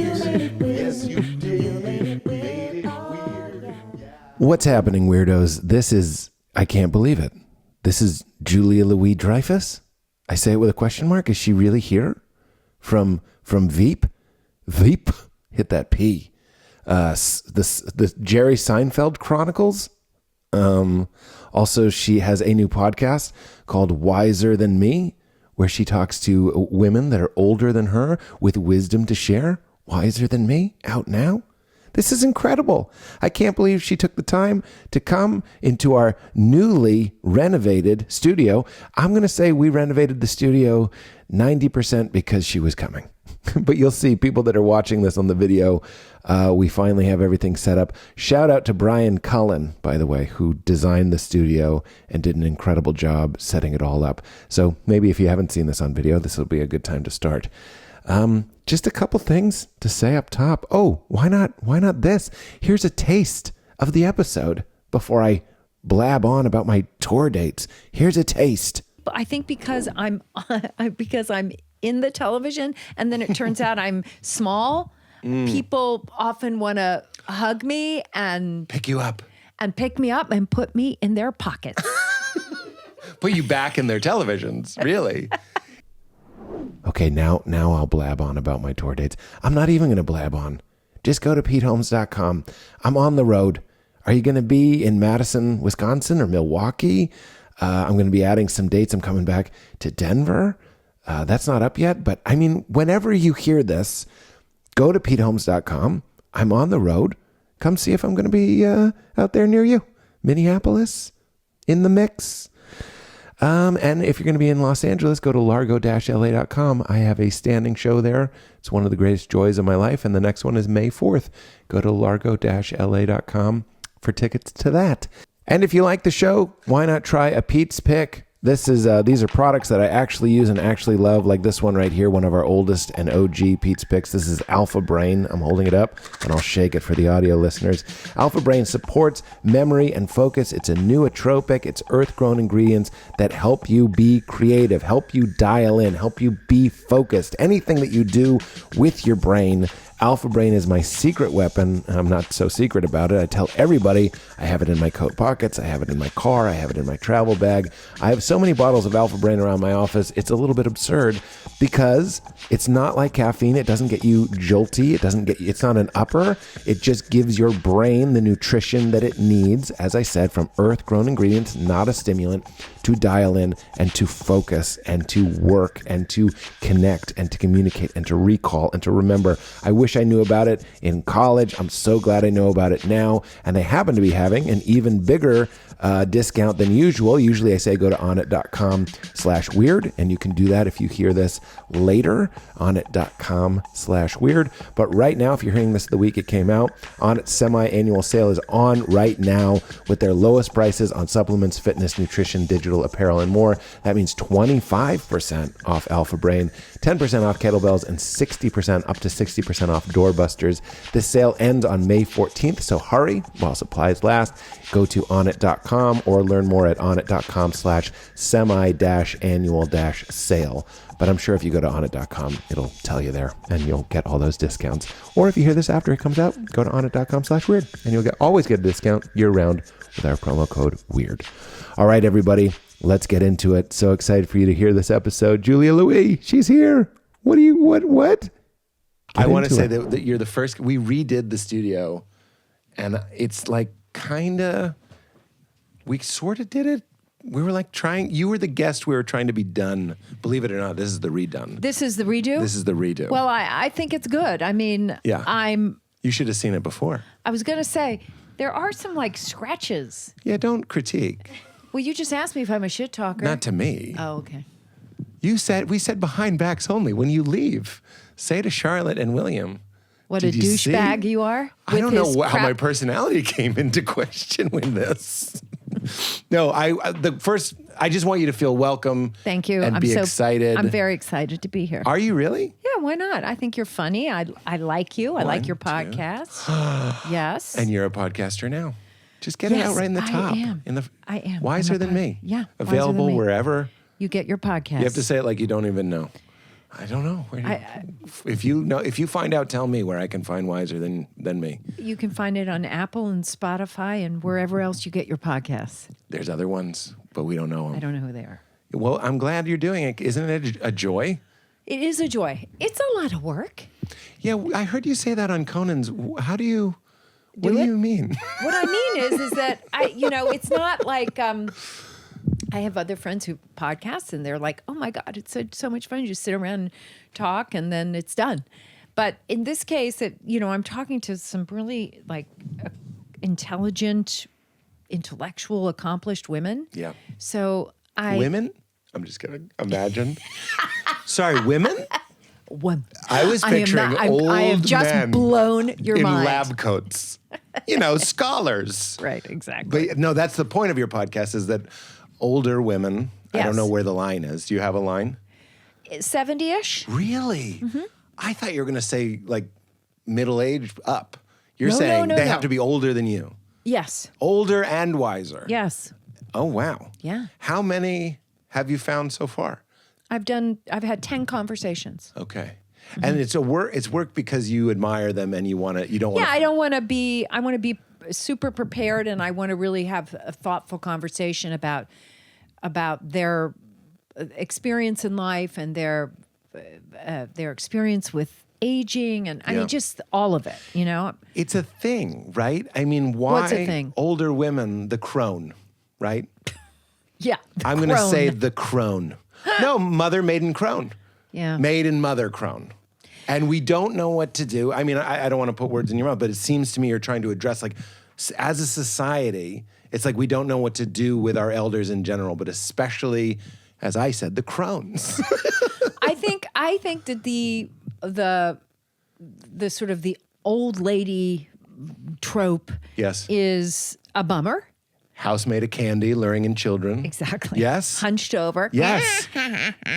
Yes, you did. You made it weird. What's happening, weirdos? This is, I can't believe it. This is Julia Louis-Dreyfus. I say it with a question mark. Is she really here? From Veep? Veep? Hit that P. The Jerry Seinfeld Chronicles. Also, she has a new podcast called Wiser Than Me, where she talks to women that are older than her with wisdom to share. Wiser Than Me, out now. This is incredible. I can't believe she took the time to come into our newly renovated studio. I'm going to say we renovated the studio 90% because she was coming. But you'll see people that are watching this on the video, we finally have everything set up. Shout out to Brian Cullen, by the way, who designed the studio and did an incredible job setting it all up. So maybe if you haven't seen this on video, this will be a good time to start. Just a couple things to say up top. Oh, why not this? Here's a taste of the episode before I blab on about my tour dates. Here's a taste. I think because I'm in the television and then it turns out I'm small, people often want to hug me and pick you up and pick me up and put me in their pockets. Put you back in their televisions, really. Okay, now I'll blab on about my tour dates. I'm not even going to blab on. Just go to PeteHolmes.com. I'm on the road. Are you going to be in Madison, Wisconsin or Milwaukee? I'm going to be adding some dates. I'm coming back to Denver. That's not up yet, but I mean, whenever you hear this, go to PeteHolmes.com. I'm on the road. Come see if I'm going to be out there near you. Minneapolis, in the mix. And if you're going to be in Los Angeles, go to largo-la.com. I have a standing show there. It's one of the greatest joys of my life. And the next one is May 4th. Go to largo-la.com for tickets to that. And if you like the show, why not try a Pete's Pick? These are products that I actually use and actually love, like this one right here, one of our oldest and OG Pete's Picks. This is Alpha Brain. I'm holding it up, and I'll shake it for the audio listeners. Alpha Brain supports memory and focus. It's a nootropic. It's earth-grown ingredients that help you be creative, help you dial in, help you be focused. Anything that you do with your brain, Alpha Brain is my secret weapon. I'm not so secret about it. I tell everybody I have it in my coat pockets. I have it in my car. I have it in my travel bag. I have so many bottles of Alpha Brain around my office. It's a little bit absurd because it's not like caffeine. It doesn't get you jolty. It's not an upper. It just gives your brain the nutrition that it needs, as I said, from earth-grown ingredients, not a stimulant, to dial in and to focus and to work and to connect and to communicate and to recall and to remember. I wish I knew about it in college. I'm so glad I know about it now. And they happen to be having an even bigger discount than usual. Usually I say go to onnit.com/weird, and you can do that if you hear this later, onnit.com/weird. But right now, if you're hearing this the week it came out, Onnit's semi-annual sale is on right now with their lowest prices on supplements, fitness, nutrition, digital apparel, and more. That means 25% off Alpha Brain, 10% off kettlebells, and 60% up to 60% off doorbusters. This sale ends on May 14th, so hurry while supplies last. Go to onnit.com or learn more at onnit.com/semi-annual-sale. But I'm sure if you go to onnit.com, it'll tell you there and you'll get all those discounts. Or if you hear this after it comes out, go to onnit.com/weird and you'll always get a discount year round with our promo code WEIRD. All right, everybody, let's get into it. So excited for you to hear this episode. Julia Louis, she's here. What? I want to say that you're the first. We redid the studio, and it's like we sort of did it. We were like trying. You were the guest. We were trying to be done. Believe it or not, this is the redone. This is the redo? This is the redo. Well, I think it's good. I mean, yeah. You should have seen it before. I was going to say, there are some like scratches. Yeah, don't critique. Well, you just asked me if I'm a shit talker. Not to me. Oh, okay. We said behind backs only. When you leave, say to Charlotte and William. What a douchebag you are. I don't know how my personality came into question with this. No, I just want you to feel welcome. Thank you. And be excited. I'm very excited to be here. Are you really? Yeah, why not? I think you're funny. I like you. I like your podcast. Yes. And you're a podcaster now. Just get it out right in the top. I am. Wiser Than Me. Yeah. Available wherever. You get your podcast. You have to say it like you don't even know. I don't know. If you find out, tell me where I can find wiser than me. You can find it on Apple and Spotify and wherever else you get your podcasts. There's other ones, but we don't know them. I don't know who they are. Well, I'm glad you're doing it. Isn't it a joy? It is a joy. It's a lot of work. Yeah, I heard you say that on Conan's. What do you mean? What I mean is that it's not like I have other friends who podcast and they're like, oh my God, it's so much fun. You just sit around and talk and then it's done. But in this case, I'm talking to some really intelligent, intellectual, accomplished women. Yeah. So Women? I'm just kidding. Imagine. Sorry, women? I was picturing old I have just men blown your in mind. lab coats. Scholars. Right, exactly. But no, that's the point of your podcast is that older women, I don't Yes. know where the line is. Do you have a line? 70-ish? Really? Mm-hmm. I thought you were going to say middle-aged up. You're No, saying no, they no. have to be older than you. Yes. Older and wiser. Yes. Oh, wow. Yeah. How many have you found so far? I've had 10 conversations. Okay. Mm-hmm. And it's work because you admire them and you don't want to. I want to be super prepared and I want to really have a thoughtful conversation about their experience in life and their experience with aging and I Yeah. mean just all of it, It's a thing, right? I mean, why What's a thing? older women, the crone, right? Yeah. I'm going to say the crone. No, mother, maiden, crone. Yeah. Maiden, mother, crone. And we don't know what to do. I mean, I don't want to put words in your mouth, but it seems to me you're trying to address, as a society, it's like we don't know what to do with our elders in general, but especially, as I said, the crones. I think that the sort of the old lady trope Yes. is a bummer. House made of candy, luring in children. Exactly. Yes. Hunched over. Yes.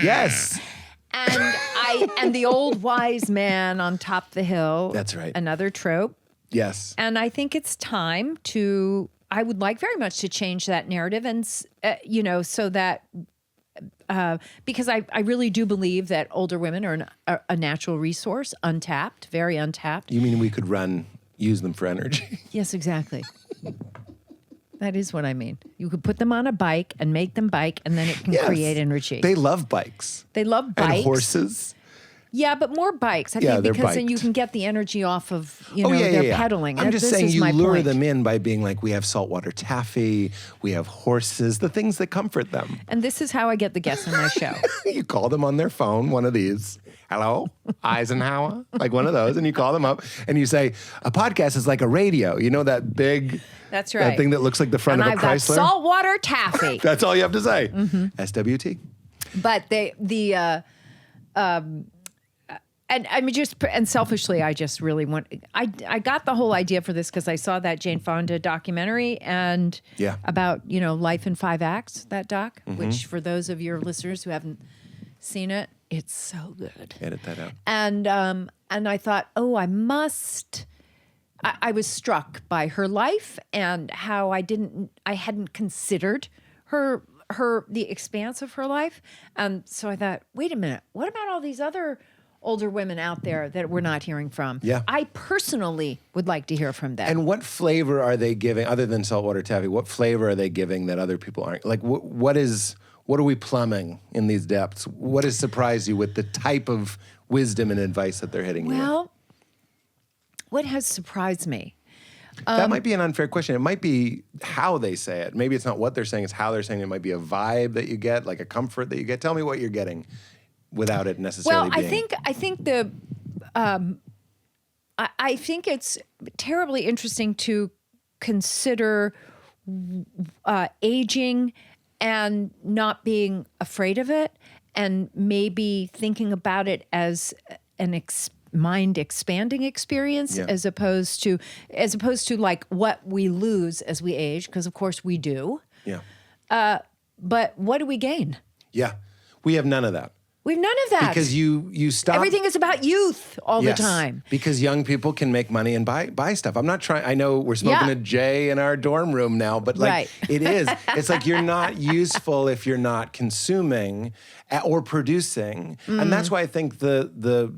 Yes. And the old wise man on top of the hill. That's right. Another trope. Yes. And I think it's time I would like very much to change that narrative and, so that, because I really do believe that older women are a natural resource, untapped, very untapped. You mean we could use them for energy? Yes, exactly. That is what I mean. You could put them on a bike and make them bike, and then it can Yes. create energy. They love bikes. They love bikes. And horses. Yeah, but more bikes. I Yeah, think they're because then you biked. can get the energy off of, their pedaling. I'm just This saying is you my lure point. them in by being like, we have saltwater taffy, we have horses, the things that comfort them. And this is how I get the guests on my show. You call them on their phone, one of these. Hello, Eisenhower, like one of those, and you call them up and you say, a podcast is like a radio. You know that big, That's that right. thing that looks like the front And of I've a got Chrysler. saltwater taffy. That's all you have to say. Mm-hmm. SWT. But and I mean, and selfishly, I just really want. I got the whole idea for this because I saw that Jane Fonda documentary and Yeah. about Life in 5 Acts, that doc. Mm-hmm. Which for those of your listeners who haven't seen it, it's so good. Edit that out. And I thought, oh, I must. I was struck by her life and how I hadn't considered the expanse of her life. And so I thought, wait a minute, what about all these other older women out there that we're not hearing from? Yeah. I personally would like to hear from them. And what flavor are they giving, other than saltwater taffy, what flavor are they giving that other people aren't? Like, what are we plumbing in these depths? What has surprised you with the type of wisdom and advice that they're hitting you with? Well, what has surprised me? That might be an unfair question. It might be how they say it. Maybe it's not what they're saying, it's how they're saying it. It might be a vibe that you get, like a comfort that you get. Tell me what you're getting without it necessarily Well, being. I think it's terribly interesting to consider aging and not being afraid of it, and maybe thinking about it as an mind expanding experience, Yeah. as opposed to like what we lose as we age, because of course we do. Yeah. But what do we gain? Yeah. We have none of that. We've none of that. Because you stop. Everything is about youth all Yes, the time. because young people can make money and buy stuff. I'm not trying. I know we're smoking Yeah. a J in our dorm room now, but like Right. it is. It's like you're not useful if you're not consuming or producing, and that's why I think the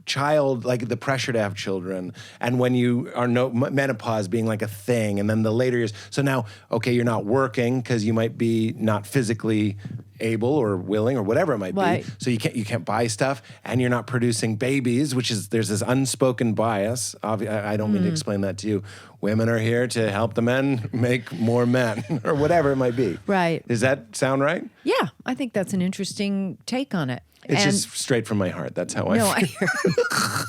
child, like the pressure to have children, and when you are menopause being like a thing, and then the later years. So now, okay, you're not working because you might be not physically able or willing or whatever it might Right. be. So you can't buy stuff, and you're not producing babies, which is there's this unspoken bias. I don't mean to explain that to you. Women are here to help the men make more men, or whatever it might be. Right. Does that sound right? Yeah, I think that's an interesting take on it. It's And- just straight from my heart. That's how I no, feel. I hear you.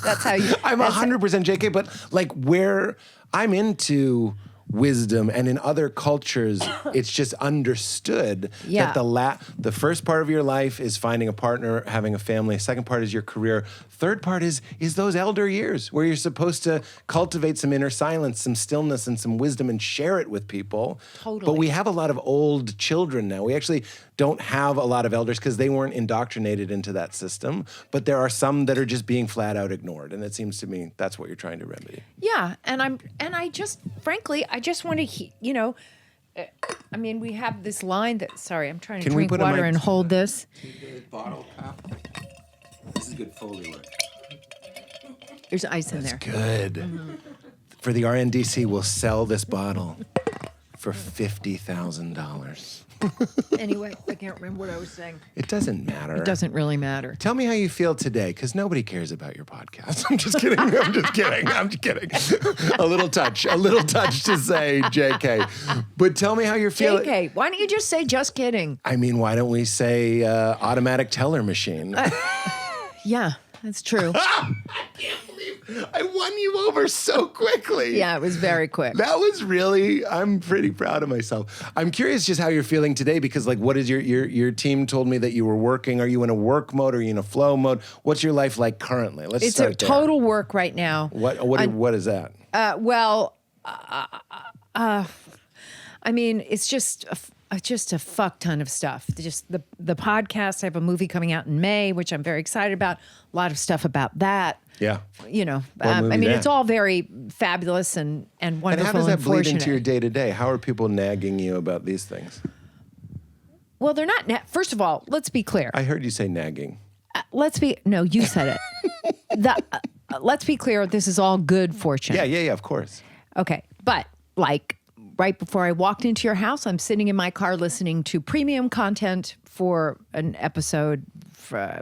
That's how you. I'm that's- 100% JK, but like where I'm into wisdom, and in other cultures, it's just understood Yeah. that the first part of your life is finding a partner, having a family. Second part is your career. Third part is those elder years where you're supposed to cultivate some inner silence, some stillness, and some wisdom, and share it with people. Totally. But we have a lot of old children now. We actually don't have a lot of elders because they weren't indoctrinated into that system. But there are some that are just being flat out ignored, and it seems to me that's what you're trying to remedy. Yeah, and I just frankly I just want to I mean we have this line that sorry I'm trying to Can we drink put a water mic and to hold this. Bottle cap. This is good Foley work. There's ice in there. Good. For the RNDC, we'll sell this bottle for $50,000. Anyway, I can't remember what I was saying. It doesn't matter. It doesn't really matter. Tell me how you feel today, because nobody cares about your podcast. I'm just kidding. I'm just kidding. I'm just kidding. A little touch to say JK. But tell me how you're feeling. JK, why don't you just say just kidding? I mean, why don't we say automatic teller machine? Yeah, that's true. I won you over so quickly. Yeah, it was very quick. That was really, I'm pretty proud of myself. I'm curious just how you're feeling today, because like what is your team told me that you were working. Are you in a work mode? Are you in a flow mode? What's your life like currently? Let's It's start a there. total work right now. What is that? I mean, it's just a fuck ton of stuff. Just the podcast. I have a movie coming out in May, which I'm very excited about. A lot of stuff about that. Yeah. You know, What movie I mean, that? it's all very fabulous and wonderful. And how does that bleed fortunate. into your day to day? How are people nagging you about these things? Well, they're not. First of all, let's be clear. I heard you say nagging. No, you said it. Let's be clear. This is all good fortune. Yeah, of course. Okay. But like right before I walked into your house, I'm sitting in my car listening to premium content for an episode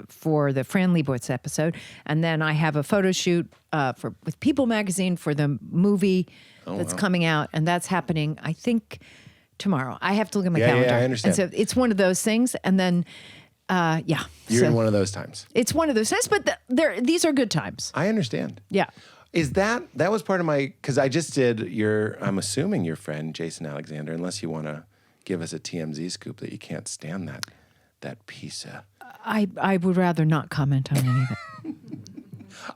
for the Fran Lebowitz episode. And then I have a photo shoot with People Magazine for the movie that's coming out. And that's happening, I think, tomorrow. I have to look at my calendar. Yeah, I understand. And so it's one of those things. And then, yeah. You're so in one of those times. it's one of those times, but these are good times. I understand. Yeah. Is that was part of my, because I just did I'm assuming your friend Jason Alexander, unless you want to give us a TMZ scoop that you can't stand that piece of. I would rather not comment on any of it.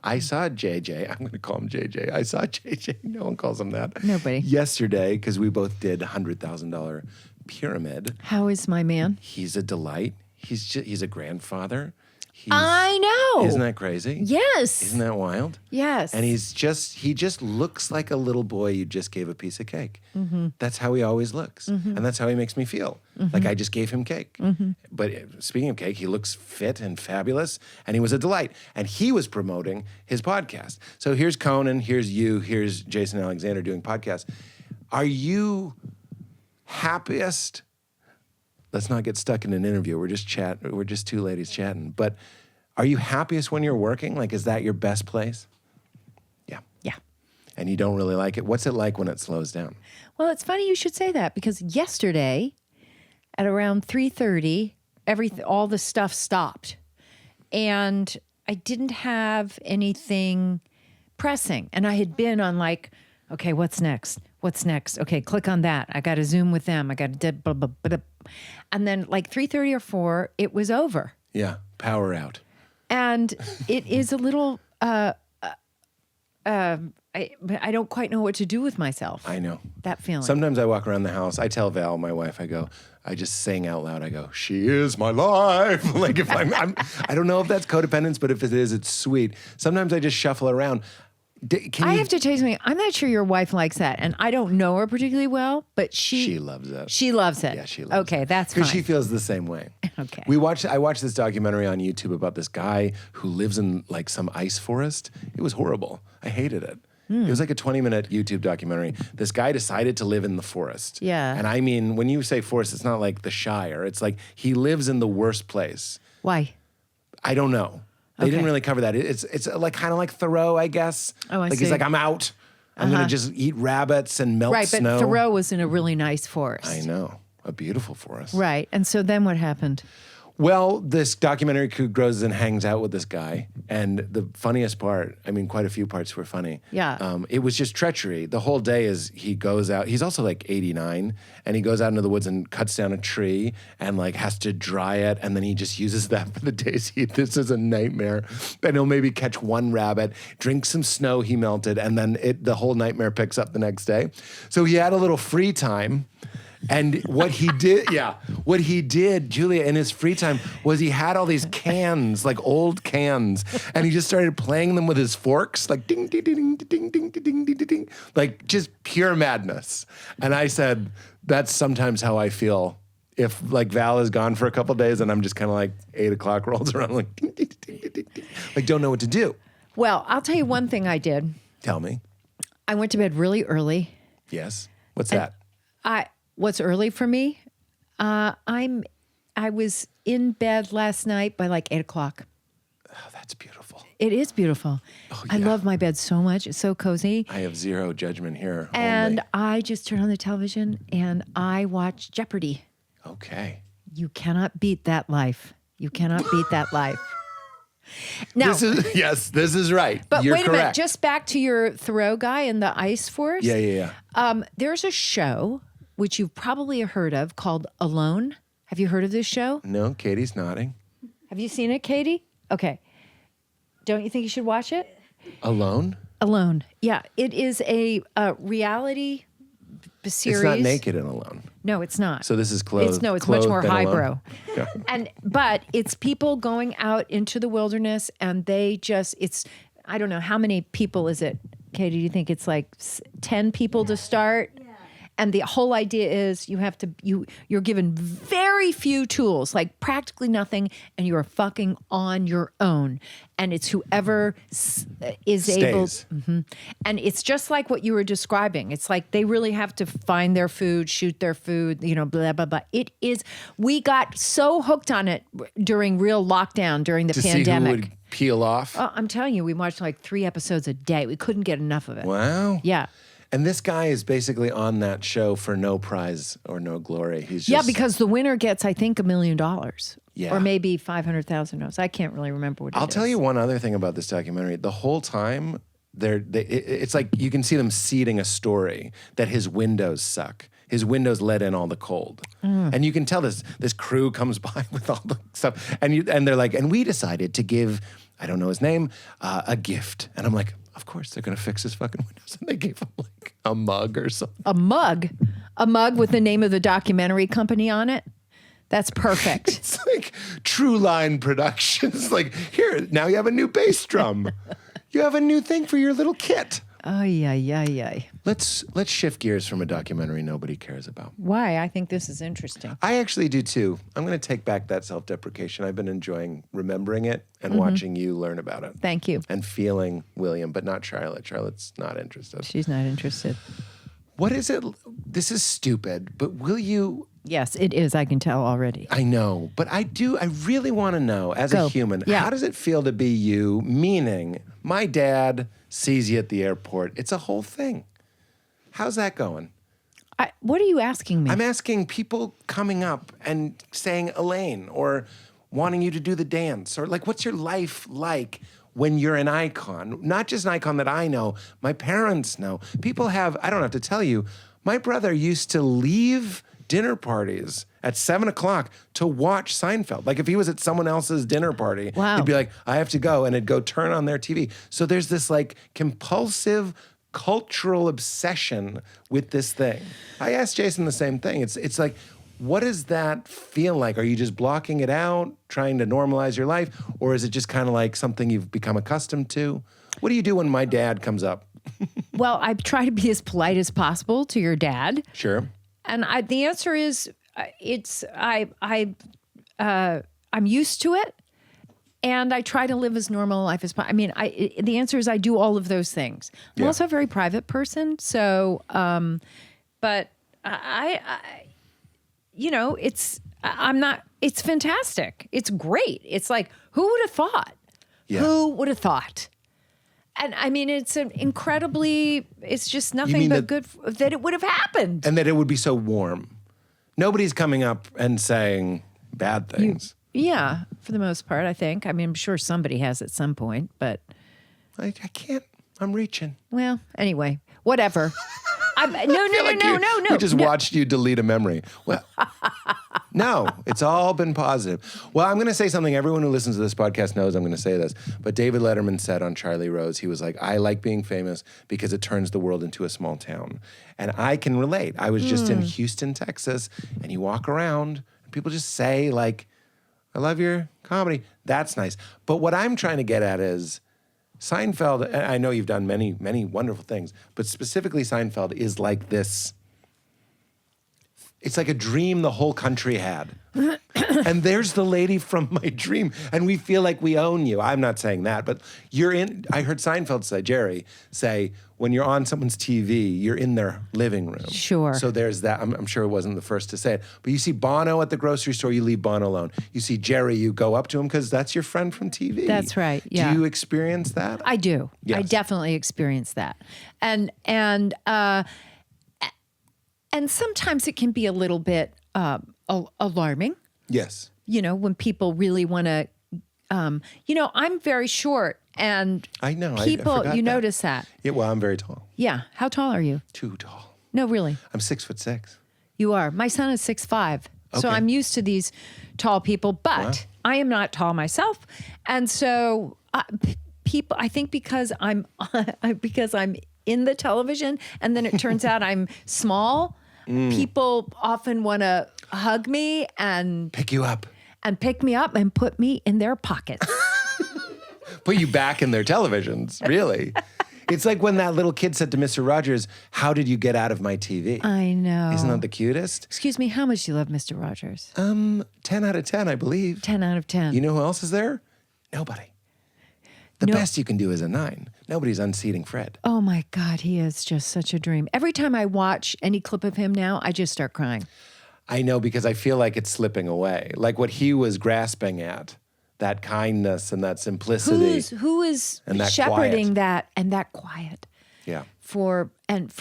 I saw JJ. I'm going to call him JJ. I saw JJ. No one calls him that. Nobody. Yesterday, because we both did $100,000 pyramid. How is my man? He's a delight. He's a grandfather. I know. Isn't that crazy? Yes. Isn't that wild? Yes. And he just looks like a little boy you just gave a piece of cake. Mm-hmm. That's how he always looks. Mm-hmm. And that's how he makes me feel. Mm-hmm. Like I just gave him cake. Mm-hmm. But speaking of cake, he looks fit and fabulous, and he was a delight. And he was promoting his podcast. So here's Conan, here's you, here's Jason Alexander doing podcasts. Are you happiest? Let's not get stuck in an interview. We're just two ladies chatting. But are you happiest when you're working? Like, is that your best place? Yeah. Yeah. And you don't really like it. What's it like when it slows down? Well, it's funny you should say that because yesterday at around 3:30, all the stuff stopped. And I didn't have anything pressing. And I had been on like, okay, what's next? What's next? Okay, click on that. I got to Zoom with them. I got to blah, blah, blah, blah. And then like 3:30 or 4, it was over. Yeah. Power out. And it is a little, but I don't quite know what to do with myself. I know. That feeling. Sometimes I walk around the house. I tell Val, my wife, I just sing out loud. I go, she is my life. Like if I don't know if that's codependence, but if it is, it's sweet. Sometimes I just shuffle around. I have to tell you something. I'm not sure your wife likes that, and I don't know her particularly well, but she loves it. She loves it. Yeah, she loves it. Okay, that's fine. Because she feels the same way. Okay. I watched this documentary on YouTube about this guy who lives in like some ice forest. It was horrible. I hated it. It was like a 20-minute YouTube documentary. This guy decided to live in the forest. Yeah. And I mean, when you say forest, it's not like the Shire. It's like he lives in the worst place. Why? I don't know. They didn't really cover that. It's like kind of like Thoreau, I guess. Oh, I like see. he's like, I'm out. I'm gonna just eat rabbits and melt Right, snow. but Thoreau was in a really nice forest. I know, a beautiful forest. Right, and so then what happened? Well, this documentary crew goes and hangs out with this guy. And the funniest part, I mean, quite a few parts were funny. Yeah. It was just treachery. The whole day is he goes out. He's also like 89. And he goes out into the woods and cuts down a tree and like has to dry it. And then he just uses that for the day's heat. This is a nightmare. And he'll maybe catch one rabbit, drink some snow he melted. And then the whole nightmare picks up the next day. So he had a little free time. And what he did, Julia, in his free time was he had all these cans, like old cans, and he just started playing them with his forks, like ding, ding, ding, ding, ding, ding, ding, ding, ding, like just pure madness. And I said, that's sometimes how I feel if like Val is gone for a couple of days and I'm just kind of like 8 o'clock rolls around, like ding, ding, ding, ding, ding, ding, like don't know what to do. Well, I'll tell you one thing I did. Tell me. I went to bed really early. Yes. What's that? What's early for me? I was in bed last night by like 8 o'clock. Oh, that's beautiful. It is beautiful. I love my bed so much. It's so cozy. I have zero judgment here. And only. I just turn on the television and I watch Jeopardy. Okay. You cannot beat that life. You cannot beat that life. Now, This is right. but You're wait a correct. minute. Just back to your Thoreau guy in the ice forest. Yeah. There's a show which you've probably heard of called Alone. Have you heard of this show? No, Katie's nodding. Have you seen it, Katie? Okay. Don't you think you should watch it? Alone? Alone. Yeah, it is a reality series. It's not naked and alone. No, it's not. So this is clothed. It's much more and alone? highbrow. Yeah. But it's people going out into the wilderness and it's I don't know, how many people is it? Katie, do you think it's like 10 people to start? And the whole idea is you're given very few tools, like practically nothing, and you are fucking on your own. And it's whoever is able. Mm-hmm. And it's just like what you were describing. It's like they really have to find their food, shoot their food, blah, blah, blah. It is, we got so hooked on it during real lockdown, during the pandemic. See who would peel off? Oh, I'm telling you, we watched like 3 episodes a day. We couldn't get enough of it. Wow. Yeah. And this guy is basically on that show for no prize or no glory. He's just, because the winner gets, I think, $1 million. Yeah. Or maybe $500,000. I can't really remember what it is. I'll tell you one other thing about this documentary. The whole time, it's like you can see them seeding a story that his windows suck. His windows let in all the cold. And you can tell this crew comes by with all the stuff. And they're like, and we decided to give, I don't know his name, a gift. And I'm like, of course they're going to fix his fucking windows. And they gave him like a mug or something. A mug? A mug with the name of the documentary company on it? That's perfect. It's like True Line Productions. Like, here, now you have a new bass drum. You have a new thing for your little kit. Ay. Let's shift gears from a documentary nobody cares about. Why? I think this is interesting. I actually do too. I'm going to take back that self-deprecation. I've been enjoying remembering it and watching you learn about it. Thank you. And feeling William, but not Charlotte. Charlotte's not interested. She's not interested. What is it? This is stupid, but will you... Yes, it is. I can tell already. I know, but I really want to know, as a human, how does it feel to be you? Meaning, my dad sees you at the airport. It's a whole thing. How's that going? What are you asking me? I'm asking people coming up and saying Elaine or wanting you to do the dance or like, what's your life like when you're an icon? Not just an icon that I know, my parents know. People have, I don't have to tell you, my brother used to leave dinner parties at 7 o'clock to watch Seinfeld. Like if he was at someone else's dinner party, he'd be like, I have to go, and it'd go turn on their TV. So there's this like compulsive cultural obsession with this thing. I asked Jason the same thing. It's like, what does that feel like? Are you just blocking it out, trying to normalize your life? Or is it just kind of like something you've become accustomed to? What do you do when my dad comes up? Well, I try to be as polite as possible to your dad. Sure. And the answer is, I'm used to it, and I try to live as normal a life as possible. I mean, the answer is I do all of those things. I'm Yeah. also a very private person, so, but it's fantastic. It's great. It's like, who would have thought? Yeah. Who would have thought? And I mean, it's just nothing mean but good that it would have happened. And that it would be so warm. Nobody's coming up and saying bad things. Yeah, for the most part, I think. I mean, I'm sure somebody has at some point, but I can't. I'm reaching. well, anyway, whatever. No. We just watched you delete a memory. Well, no, it's all been positive. Well, I'm going to say something everyone who listens to this podcast knows I'm going to say this. But David Letterman said on Charlie Rose, he was like, I like being famous because it turns the world into a small town. And I can relate. I was just in Houston, Texas, and you walk around and people just say like, I love your comedy. That's nice. But what I'm trying to get at is Seinfeld, and I know you've done many, many wonderful things, but specifically Seinfeld is like this, it's like a dream the whole country had. And there's the lady from my dream, and we feel like we own you. I'm not saying that, but I heard Seinfeld say, Jerry, say, when you're on someone's TV, you're in their living room. Sure. So there's that. I'm sure it wasn't the first to say it. But you see Bono at the grocery store, you leave Bono alone. You see Jerry, you go up to him because that's your friend from TV. That's right, yeah. Do you experience that? I do. Yes. I definitely experience that. And sometimes it can be a little bit alarming. Yes. You know, when people really want to, I'm very short, and I know. people, I forgot you that. notice that. Yeah, well, I'm very tall. Yeah. How tall are you? Too tall. No, really. I'm 6'6". You are. My son is 6'5". So Okay. I'm used to these tall people, but I am not tall myself. And so people, I think because I'm in the television and then it turns out I'm small, people often want to hug me and Pick you up. pick me up and put me in their pockets. Put you back in their televisions, really. It's like when that little kid said to Mr. Rogers, how did you get out of my TV? I know. Isn't that the cutest? Excuse me, how much do you love Mr. Rogers? 10 out of 10, I believe. 10 out of 10. You know who else is there? Nobody. The No. best you can do is a 9. Nobody's unseating Fred. Oh my God, he is just such a dream. Every time I watch any clip of him now, I just start crying. I know, because I feel like it's slipping away. Like what he was grasping at, that kindness and that simplicity. Who is And that shepherding quiet. that and that quiet Yeah, for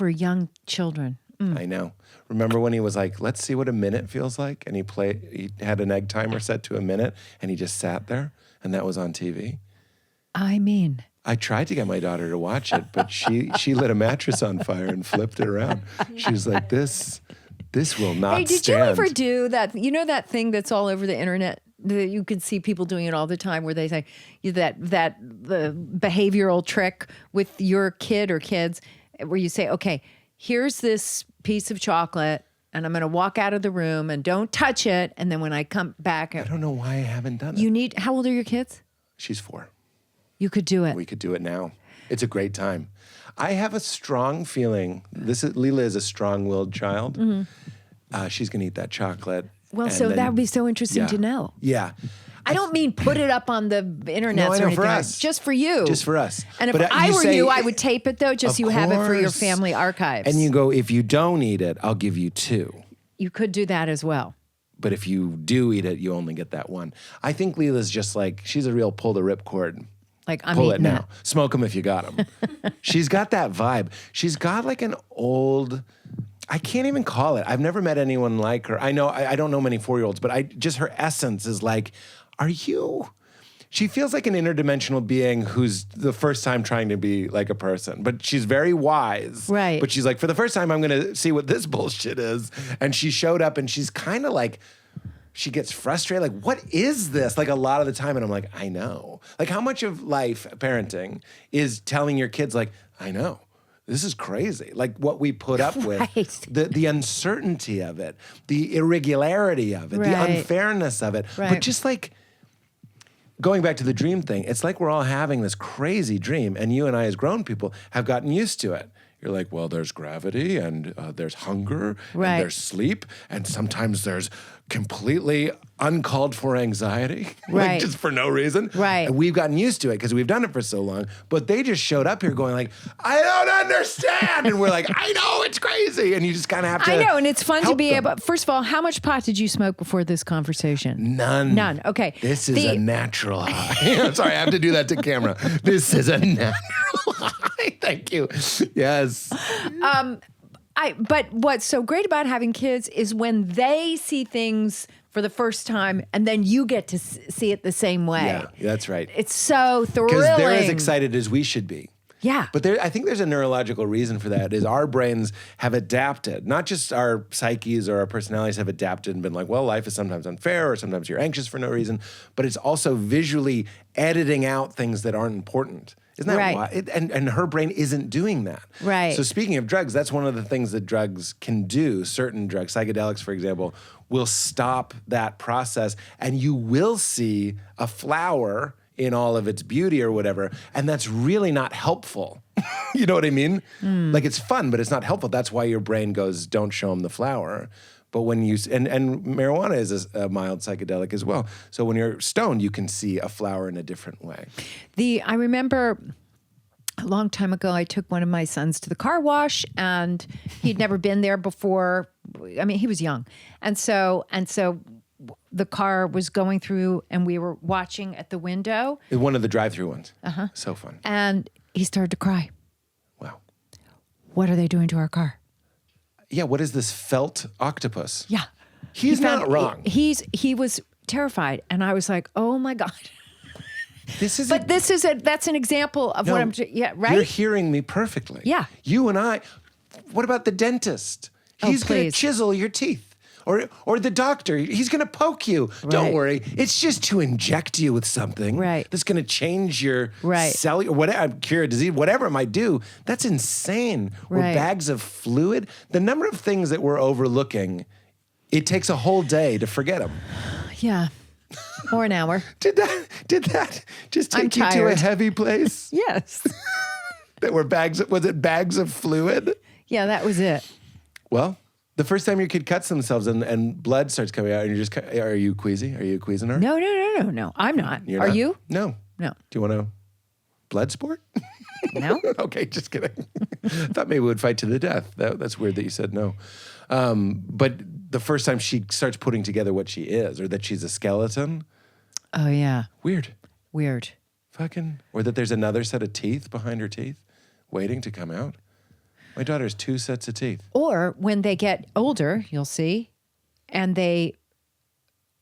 young children? I know. Remember when he was like, let's see what a minute feels like? And he had an egg timer set to a minute and he just sat there and that was on TV. I mean, I tried to get my daughter to watch it, but she lit a mattress on fire and flipped it around. She was like, this will not hey, did stand. you ever do that? You know that thing that's all over the internet? That you can see people doing it all the time, where they say that the behavioral trick with your kid or kids, where you say, "Okay, here's this piece of chocolate, and I'm going to walk out of the room and don't touch it." And then when I come back, I don't know why I haven't done it. How old are your kids? She's 4. You could do it. We could do it now. It's a great time. I have a strong feeling. Leela is a strong-willed child. She's going to eat that chocolate. Well, and so then- that would be so interesting yeah. to know. Yeah. I don't mean put it up on the internet No, I or know, anything. for us. Just for you. Just for us. And if But, I you were say- you, I would tape it though, just Of so you have it for your course. family archives. And you go, if you don't eat it, I'll give you 2. You could do that as well. But if you do eat it, you only get that 1. I think Leela's just like, she's a real pull the ripcord. Like I'm Pull it eating now. Smoke them if you got them. She's got that vibe. She's got like an old, I can't even call it. I've never met anyone like her. I know, I don't know many 4-year-olds, but just her essence is like, are you? She feels like an interdimensional being who's the first time trying to be like a person, but she's very wise. Right. But she's like, for the first time, I'm going to see what this bullshit is. And she showed up and she's kind of like, she gets frustrated. Like, what is this? Like a lot of the time. And I'm like, I know. Like how much of life, parenting, is telling your kids like, I know. this is crazy. Like what we put up with, Right. the uncertainty of it, the irregularity of it, the Right. unfairness of it. Right. But just like going back to the dream thing, it's like we're all having this crazy dream, and you and I as grown people have gotten used to it. You're like, well, there's gravity, and there's hunger, Right. and there's sleep, and sometimes there's completely uncalled for anxiety, Right. like just for no reason. Right. And we've gotten used to it because we've done it for so long. But they just showed up here going like, I don't understand, and we're like, I know it's crazy, and you just kind of have to. I know, and it's fun to help be them. able. First of all, how much pot did you smoke before this conversation? None. None. Okay. This is The- a natural high. Sorry, I have to do that to camera. This is a natural high. Thank you. Yes. But what's so great about having kids is when they see things for the first time, and then you get to see it the same way. Yeah, that's right. It's so thrilling. Because they're as excited as we should be. Yeah. But I think there's a neurological reason for that, is our brains have adapted. Not just our psyches or our personalities have adapted and been like, well, life is sometimes unfair, or sometimes you're anxious for no reason, but it's also visually editing out things that aren't important. Isn't that Right. why? And her brain isn't doing that. Right. So speaking of drugs, that's one of the things that drugs can do. Certain drugs, psychedelics, for example, will stop that process, and you will see a flower in all of its beauty or whatever, and that's really not helpful. You know what I mean? Like it's fun, but it's not helpful. That's why your brain goes, don't show them the flower. But when you, and marijuana is a mild psychedelic as well. So when you're stoned, you can see a flower in a different way. I remember a long time ago, I took one of my sons to the car wash, and he'd never been there before. I mean, he was young. And so the car was going through, and we were watching at the window, One of the drive-through ones. So fun. and he started to cry. Wow. What are they doing to our car? Yeah, what is this felt octopus? Yeah. He's He found- not wrong. He was terrified, and I was like, "Oh my god!" This is But that's an example of what I'm. Yeah, right. You're hearing me perfectly. Yeah. You and I. What about the dentist? Oh, He's going to please. chisel your teeth. Or the doctor, he's going to poke you. Don't Right. worry. It's just to inject you with something Right. that's going to change your Right. cellular, whatever, cure a disease, whatever it might do. That's insane. Or Right. bags of fluid. The number of things that we're overlooking, it takes a whole day to forget them. Yeah, or an hour. Did that just I'm take you to a tired. heavy place? Yes. That were was it bags of fluid? Yeah, that was it. Well, the first time your kid cuts themselves and blood starts coming out, and you're just, are you queasy? Are you queasing her? No. I'm not. You're Are not? you? No. No. Do you want to blood sport? No. Okay, just kidding. I thought maybe we would fight to the death. That's weird that you said no. But the first time she starts putting together what she is, or that she's a skeleton, Oh yeah. weird. Weird. Or that there's another set of teeth behind her teeth waiting to come out. My daughter has 2 sets of teeth. Or when they get older, you'll see, and they.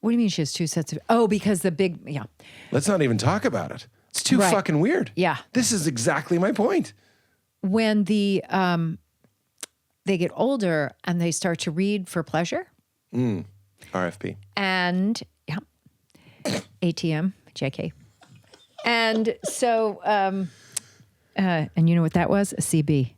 What do you mean she has 2 sets of? Oh, because the big. Yeah. Let's not even talk about it. It's too Right. fucking weird. Yeah. This is exactly my point. When they get older and they start to read for pleasure, RFP. and yeah, ATM, JK, and so and you know what that was? A CB.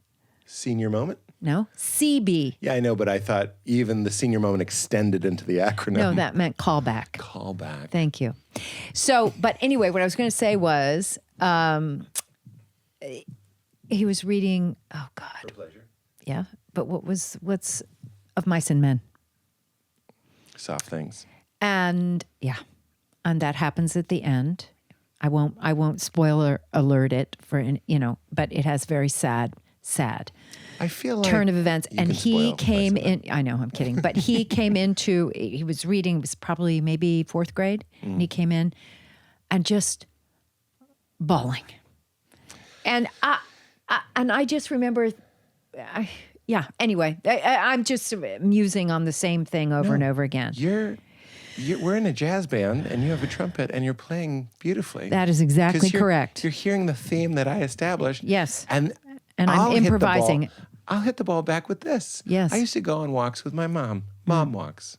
Senior moment? No, CB. Yeah, I know, but I thought even the senior moment extended into the acronym. No, that meant callback. Callback. Thank you. So, but anyway, what I was going to say was, he was reading. Oh God. For pleasure. Yeah, but what's of Mice and Men, Soft things. and yeah, and that happens at the end. I won't spoiler alert it but it has very sad I feel like turn of events. you And can he spoil came Mice and Men. in, I know, I'm kidding, but he came into, he was reading, it was probably maybe 4th grade, and he came in and just bawling. And I just remember, anyway, I'm just musing on the same thing over and over again. We're in a jazz band, and you have a trumpet, and you're playing beautifully. That is exactly 'Cause correct. You're hearing the theme that I establised. Yes. And I'm I'll hit the ball- improvising. I'll hit the ball back with this. Yes. I used to go on walks with my mom. Mom walks.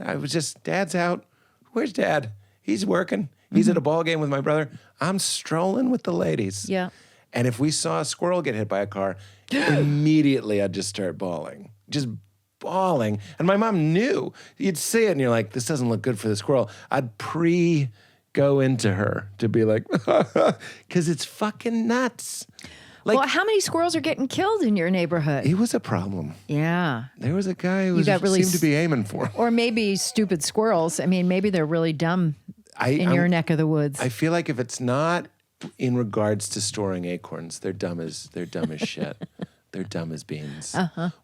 I was just, Dad's out. Where's Dad? He's working. He's at a ball game with my brother. I'm strolling with the ladies. Yeah. And if we saw a squirrel get hit by a car, immediately I'd just start bawling. Just bawling. And my mom knew. You'd see it and you're like, this doesn't look good for the squirrel. I'd go into her to be like, because it's fucking nuts. Like, well, how many squirrels are getting killed in your neighborhood? he was a problem. Yeah. There was a guy who got really seemed to be aiming for him. Or maybe stupid squirrels. I mean, maybe they're really dumb in your neck of the woods. I feel like if it's not in regards to storing acorns, they're dumb as shit. They're dumb as beans.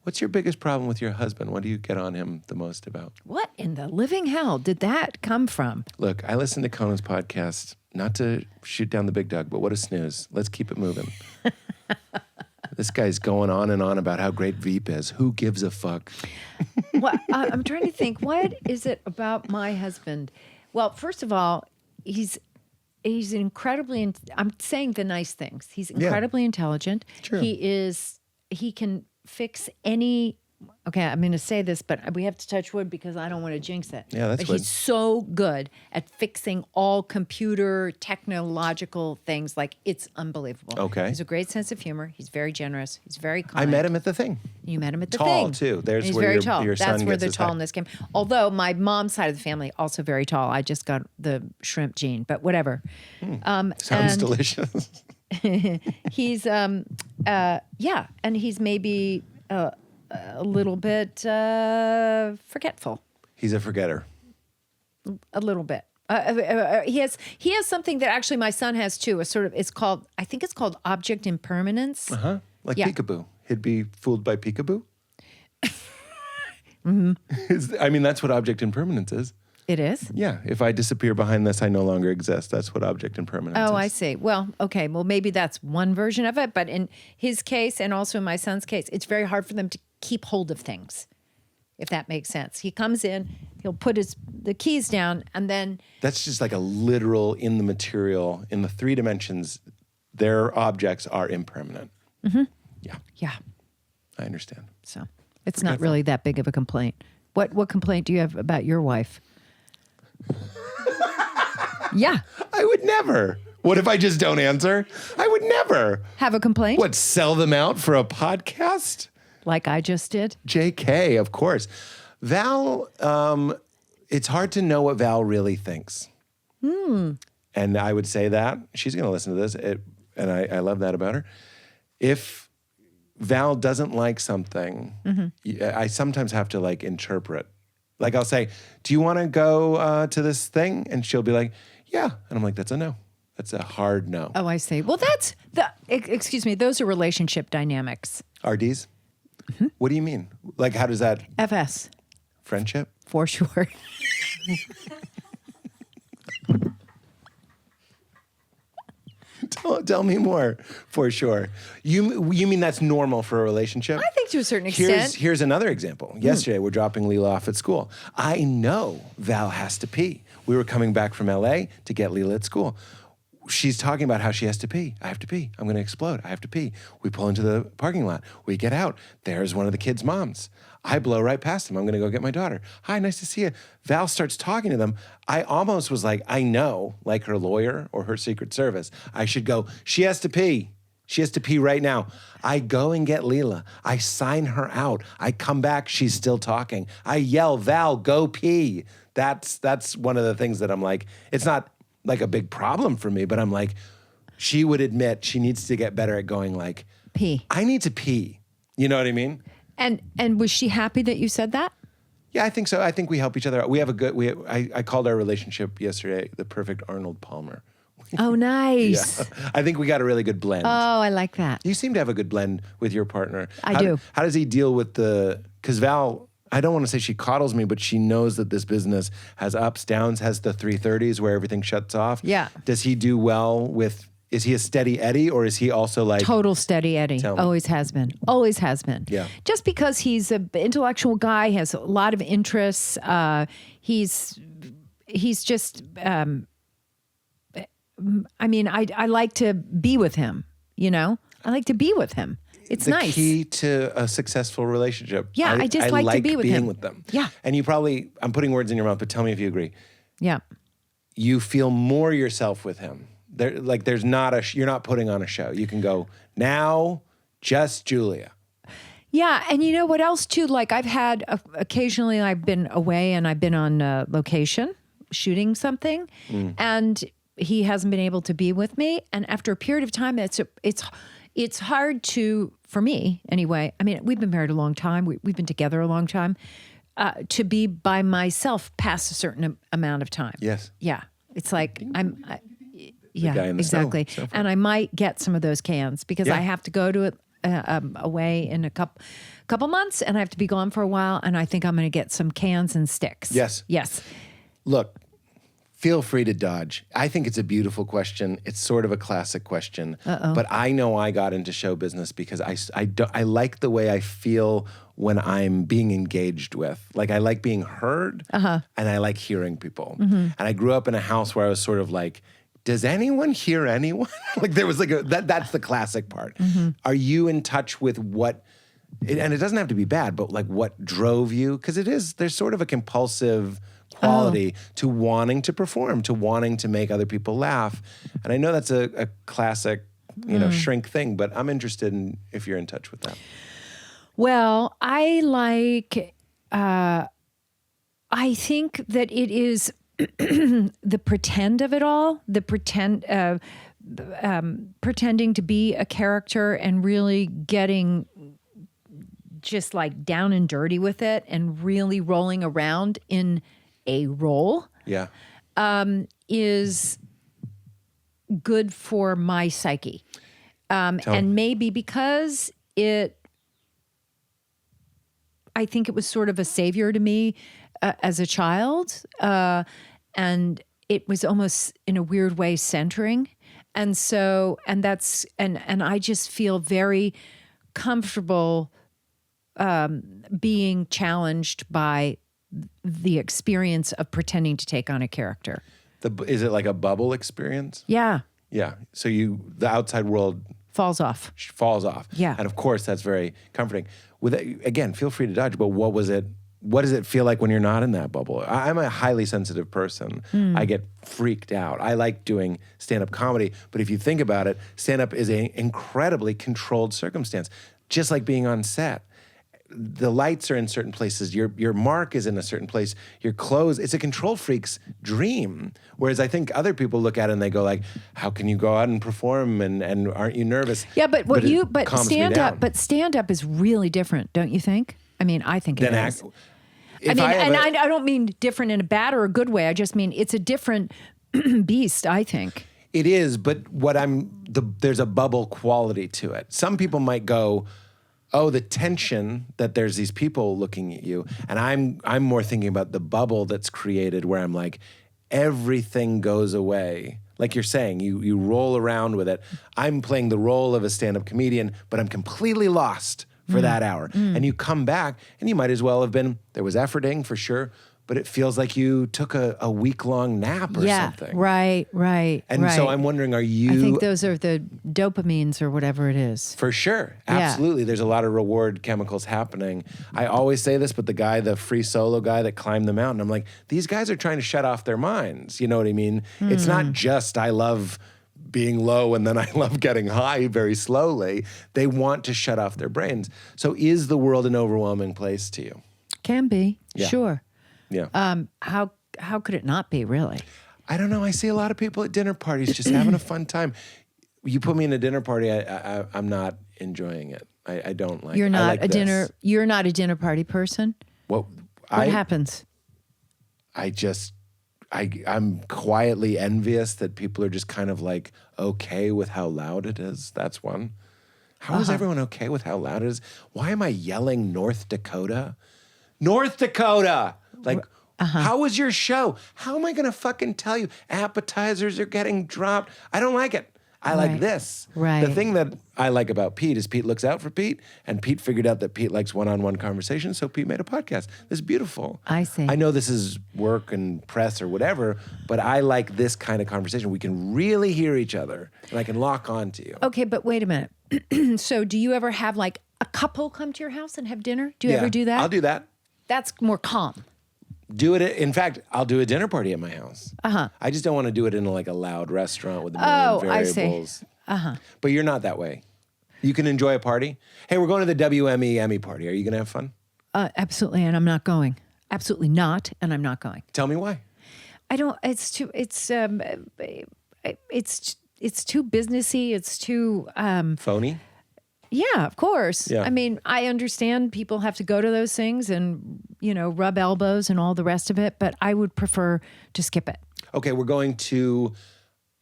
What's your biggest problem with your husband? What do you get on him the most about? What in the living hell did that come from? Look, I listen to Conan's podcast, not to shoot down the big dog, but what a snooze. Let's keep it moving. This guy's going on and on about how great Veep is. Who gives a fuck? What I'm trying to think. What is it about my husband? Well, first of all, he's incredibly. I'm saying the nice things. He's incredibly intelligent. True. He can fix any. Okay, I'm going to say this, but we have to touch wood because I don't want to jinx it. Yeah, that's but wood. He's so good at fixing all computer technological things. Like, it's unbelievable. Okay. He's a great sense of humor. He's very generous. He's very kind. I met him at the thing. You met him at the Tall, thing. too. There's And he's where very your- tall. your son That's where gets the his height. tallness came. Although my mom's side of the family also very tall. I just got the shrimp gene, but whatever. Sounds and delicious. He's and he's maybe a little bit forgetful. He's a forgetter. A little bit. He has something that actually my son has too. I think it's called object impermanence. Like Yeah. peekaboo. He'd be fooled by peekaboo. I mean, that's what object impermanence is. It is. Yeah. If I disappear behind this, I no longer exist. That's what object impermanence is. Oh, I see. Well, okay. Well, maybe that's one version of it. But in his case, and also in my son's case, it's very hard for them to keep hold of things, if that makes sense. He comes in, he'll put the keys down, and then That's just like a literal in the material, in the 3 dimensions, their objects are impermanent. Yeah, yeah. I understand. So it's not really that big of a complaint. What complaint do you have about your wife? Yeah. I would never. What if I just don't answer? I would never. Have a complaint? What, sell them out for a podcast? Like I just did? JK, of course. Val, it's hard to know what Val really thinks. And I would say that. She's going to listen to this, and I love that about her. If Val doesn't like something, I sometimes have to like interpret. Like I'll say, do you want to go to this thing? And she'll be like, yeah. And I'm like, that's a no. That's a hard no. Oh, I see. Well, excuse me, those are relationship dynamics. RDs? What do you mean? Like, how does that, FS, friendship? for sure. Tell me more, for sure. You mean that's normal for a relationship? I think to a certain extent. Here's another example. Yesterday, we're dropping Leela off at school. I know Val has to pee. We were coming back from LA to get Leela at school. She's talking about how she has to pee. I have to pee. I'm going to explode. I have to pee. We pull into the parking lot. We get out. There's one of the kids' moms. I blow right past him. I'm going to go get my daughter. Hi, nice to see you. Val starts talking to them. I almost was like, I know, like her lawyer or her Secret Service, I should go, she has to pee. She has to pee right now. I go and get Leela. I sign her out. I come back. She's still talking. I yell, Val, go pee. That's one of the things that I'm like, it's not like a big problem for me, but I'm like, she would admit she needs to get better at going like, Pee. I need to pee. You know what I mean? And was she happy that you said that? Yeah, I think so. I think we help each other out. We have a good, I called our relationship yesterday the perfect Arnold Palmer. Oh, nice. I think we got a really good blend. Oh, I like that. You seem to have a good blend with your partner. I do. How does he deal with because Val, I don't want to say she coddles me, but she knows that this business has ups, downs, has the 330s where everything shuts off. Yeah. Does he do well is he a steady Eddie or is he also like? Total steady Eddie. Tell me. Always has been. Always has been. Yeah. Just because he's an intellectual guy, has a lot of interests. He's just, I mean, I like to be with him, you know? I like to be with him. It's the nice. key to a successful relationship. Yeah, I just like to be with being him. with them. Yeah. And you probably, I'm putting words in your mouth, but tell me if you agree. Yeah. You feel more yourself with him There's not you're not putting on a show. You can go now, just Julia. Yeah, and you know what else too? Like I've had occasionally I've been away and I've been on location shooting something, and he hasn't been able to be with me. And after a period of time, it's hard for me anyway. I mean, we've been married a long time. We've been together a long time. To be by myself past a certain amount of time. Yes. Yeah, it's like yeah, guy in the exactly. snow. And I might get some of those cans because Yeah. I have to go to it. Away in a couple months, and I have to be gone for a while, and I think I'm going to get some cans and sticks. Yes. Look, feel free to dodge. I think it's a beautiful question. It's sort of a classic question. But I know I got into show business because I like the way I feel when I'm being engaged with. Like I like being heard, and I like hearing people. And I grew up in a house where I was sort of like, does anyone hear anyone? Like there was like that's the classic part. Are you in touch with what, and it doesn't have to be bad, but like what drove you? Because there's sort of a compulsive quality to wanting to perform, to wanting to make other people laugh. And I know that's a classic, shrink thing, but I'm interested in if you're in touch with that. Well, I think that it is the pretend of it all, pretending to be a character and really getting just like down and dirty with it and really rolling around in a role. Yeah. Is good for my psyche. And maybe because I think it was sort of a savior to me as a child. And it was almost in a weird way centering. And so, and I just feel very comfortable being challenged by the experience of pretending to take on a character. Is it like a bubble experience? Yeah. Yeah. So the outside world Falls off. falls off. Yeah. And of course, that's very comforting. Again, feel free to dodge, but what was it? What does it feel like when you're not in that bubble? I'm a highly sensitive person. I get freaked out. I like doing stand-up comedy, but if you think about it, stand-up is an incredibly controlled circumstance, just like being on set. The lights are in certain places. Your mark is in a certain place. Your clothes, it's a control freak's dream. Whereas I think other people look at it and they go like, how can you go out and perform and aren't you nervous? Yeah, but stand-up stand-up is really different, don't you think? I mean, I think it is. I don't mean different in a bad or a good way. I just mean it's a different beast, I think. It is, but there's a bubble quality to it. Some people might go, oh, the tension that there's these people looking at you. And I'm more thinking about the bubble that's created where I'm like, everything goes away. Like you're saying, you roll around with it. I'm playing the role of a stand-up comedian, but I'm completely lost for that hour. And you come back and you might as well have been, there was efforting for sure, but it feels like you took a week-long nap or something. Right. And so I'm wondering, I think those are the dopamines or whatever it is. For sure. Absolutely. There's a lot of reward chemicals happening. I always say this, but the free solo guy that climbed the mountain, I'm like, these guys are trying to shut off their minds. You know what I mean? It's not just I love being low and then I love getting high very slowly. They want to shut off their brains. So is the world an overwhelming place to you? Can be. Yeah. Sure. Yeah. How could it not be, really? I don't know. I see a lot of people at dinner parties just having a fun time. You put me in a dinner party, I'm not enjoying it. I don't like. You're not I like a this. dinner. You're not a dinner party person. What Happens? I'm quietly envious that people are just kind of like okay with how loud it is. That's one. How is everyone okay with how loud it is? Why am I yelling North Dakota? North Dakota! Like, how was your show? How am I going to fucking tell you? Appetizers are getting dropped. I don't like it. I like this. Right. The thing that I like about Pete is Pete looks out for Pete, and Pete figured out that Pete likes one-on-one conversation, so Pete made a podcast. This is beautiful. I see. I know this is work and press or whatever, but I like this kind of conversation. We can really hear each other, and I can lock on to you. Okay, but wait a minute. So do you ever have like a couple come to your house and have dinner? Do you ever do that? I'll do that. That's more calm. Do it. In fact, I'll do a dinner party at my house. Uh-huh. I just don't want to do it in like a loud restaurant with a million I see. variables. But you're not that way. You can enjoy a party. Hey, we're going to the WME Emmy party. Are you going to have fun? Absolutely, and I'm not going. Absolutely not, and I'm not going. Tell me why. I don't. It's too businessy. It's too Phony? Yeah, of course. Yeah. I mean, I understand people have to go to those things and, rub elbows and all the rest of it, but I would prefer to skip it. Okay, we're going to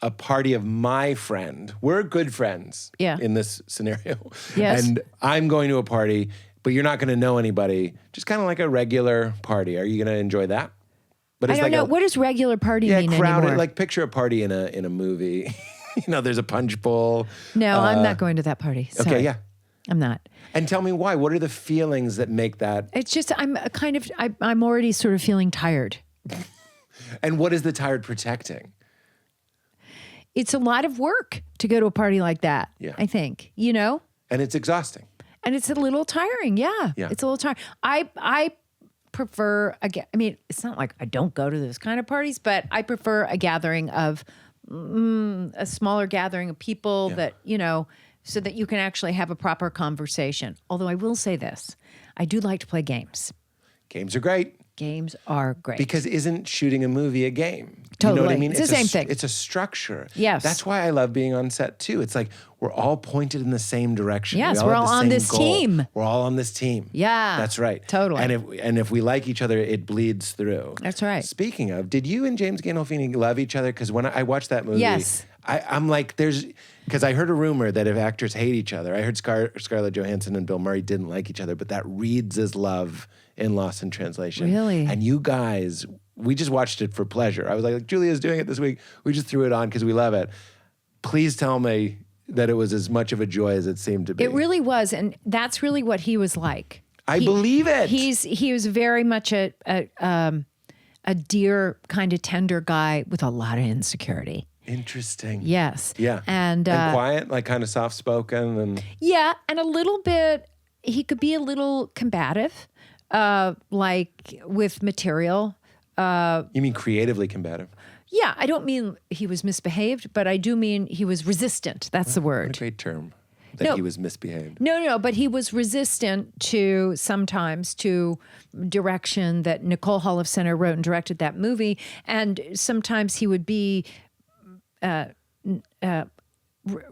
a party of my friend. We're good friends in this scenario. Yes. And I'm going to a party, but you're not going to know anybody. Just kind of like a regular party. Are you going to enjoy that? But I don't know. What does regular party mean crowded, anymore? like picture a party in a movie. There's a punch bowl. No, I'm not going to that party. Sorry. Okay, yeah. I'm not. And tell me why. What are the feelings that make that? It's just I'm already sort of feeling tired. And what is the tired protecting? It's a lot of work to go to a party like that. Yeah. I think, And it's exhausting. And it's a little tiring. Yeah. It's a little tiring. I prefer it's not like I don't go to those kind of parties, but I prefer a gathering of a smaller gathering of people that, so that you can actually have a proper conversation. Although I will say this, I do like to play games. Games are great. Games are great. Because isn't shooting a movie a game? Totally. You know what I mean? It's the same thing. It's a structure. Yes. That's why I love being on set too. It's like we're all pointed in the same direction. Yes, we we're have all the on same this goal. team. We're all on this team. Yeah. That's right. Totally. And if we like each other, it bleeds through. That's right. Speaking of, did you and James Gandolfini love each other? Because when I watched that movie, Yes. I'm like, because I heard a rumor that if actors hate each other, I heard Scarlett Johansson and Bill Murray didn't like each other, but that reads as love in Lost in Translation. Really? And you guys, we just watched it for pleasure. I was like, Julia's doing it this week. We just threw it on because we love it. Please tell me that it was as much of a joy as it seemed to be. It really was, and that's really what he was like. I believe it. He was very much a dear, kind of tender guy with a lot of insecurity. Interesting. Yes. Yeah. And quiet, like kind of soft spoken and yeah, and a little bit. He could be a little combative, like with material. You mean creatively combative? Yeah, I don't mean he was misbehaved, but I do mean he was resistant. That's the word. What a great term. That he was misbehaved. No, but he was resistant to sometimes to direction that Nicole Holofcener wrote and directed that movie. And sometimes he would be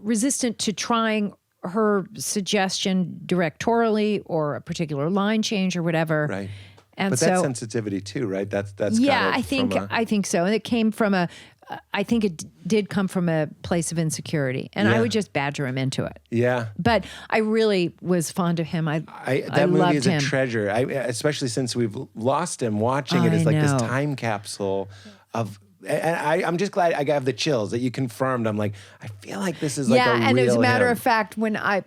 resistant to trying her suggestion directorially or a particular line change or whatever. Right. And but so, that's sensitivity too, right? That's yeah, kind of I think so. And it came from I think it did come from a place of insecurity, and I would just badger him into it. Yeah. But I really was fond of him. That I movie loved is him. a treasure, especially since we've lost him. Watching it is like this know. time capsule of. And I'm just glad I have the chills that you confirmed. I'm like, I feel like this is like a real and as a matter him. of fact, when I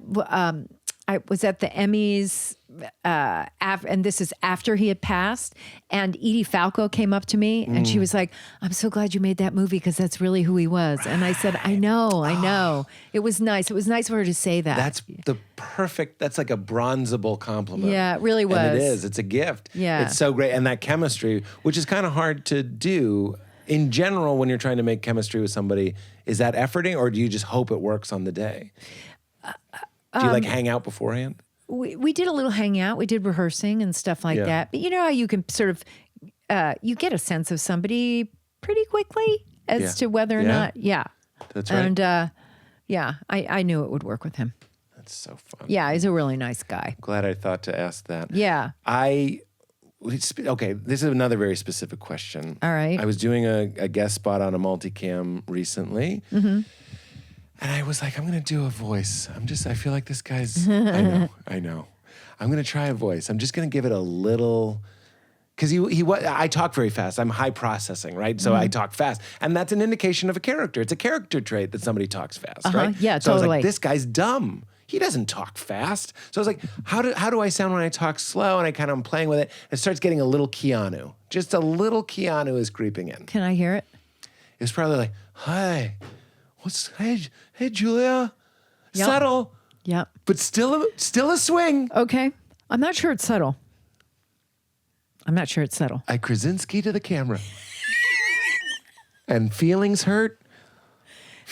was at the Emmys, and this is after he had passed, and Edie Falco came up to me and she was like, "I'm so glad you made that movie because that's really who he was." And I said, "I know." It was nice. It was nice for her to say that. That's that's like a bronzable compliment. Yeah, it really was. And it is. It's a gift. Yeah. It's so great. And that chemistry, which is kind of hard to do in general when you're trying to make chemistry with somebody, is that efforting or do you just hope it works on the day? Do you like hang out beforehand? We did a little hangout. We did rehearsing and stuff like that. But you know how you can sort of, you get a sense of somebody pretty quickly as to whether or not, That's right. And I knew it would work with him. That's so fun. Yeah, he's a really nice guy. Glad I thought to ask that. Yeah. Okay, this is another very specific question. All right. I was doing a guest spot on a multicam recently. Mm-hmm. And I was like, I'm going to do a voice. I feel like this guy's, I know. I'm going to try a voice. I'm just going to give it a little, because I talk very fast. I'm high processing, right? So I talk fast. And that's an indication of a character. It's a character trait that somebody talks fast, right? Yeah, so I was totally. like, this guy's dumb. He doesn't talk fast. So I was like, how do I sound when I talk slow? And I'm playing with it. It starts getting a little Keanu. Just a little Keanu is creeping in. Can I hear it? It was probably like, hi, hey Julia. Yep. Subtle, Yep. but still a swing. Okay. I'm not sure it's subtle. I'm not sure it's subtle. I Krasinski to the camera. And feelings hurt.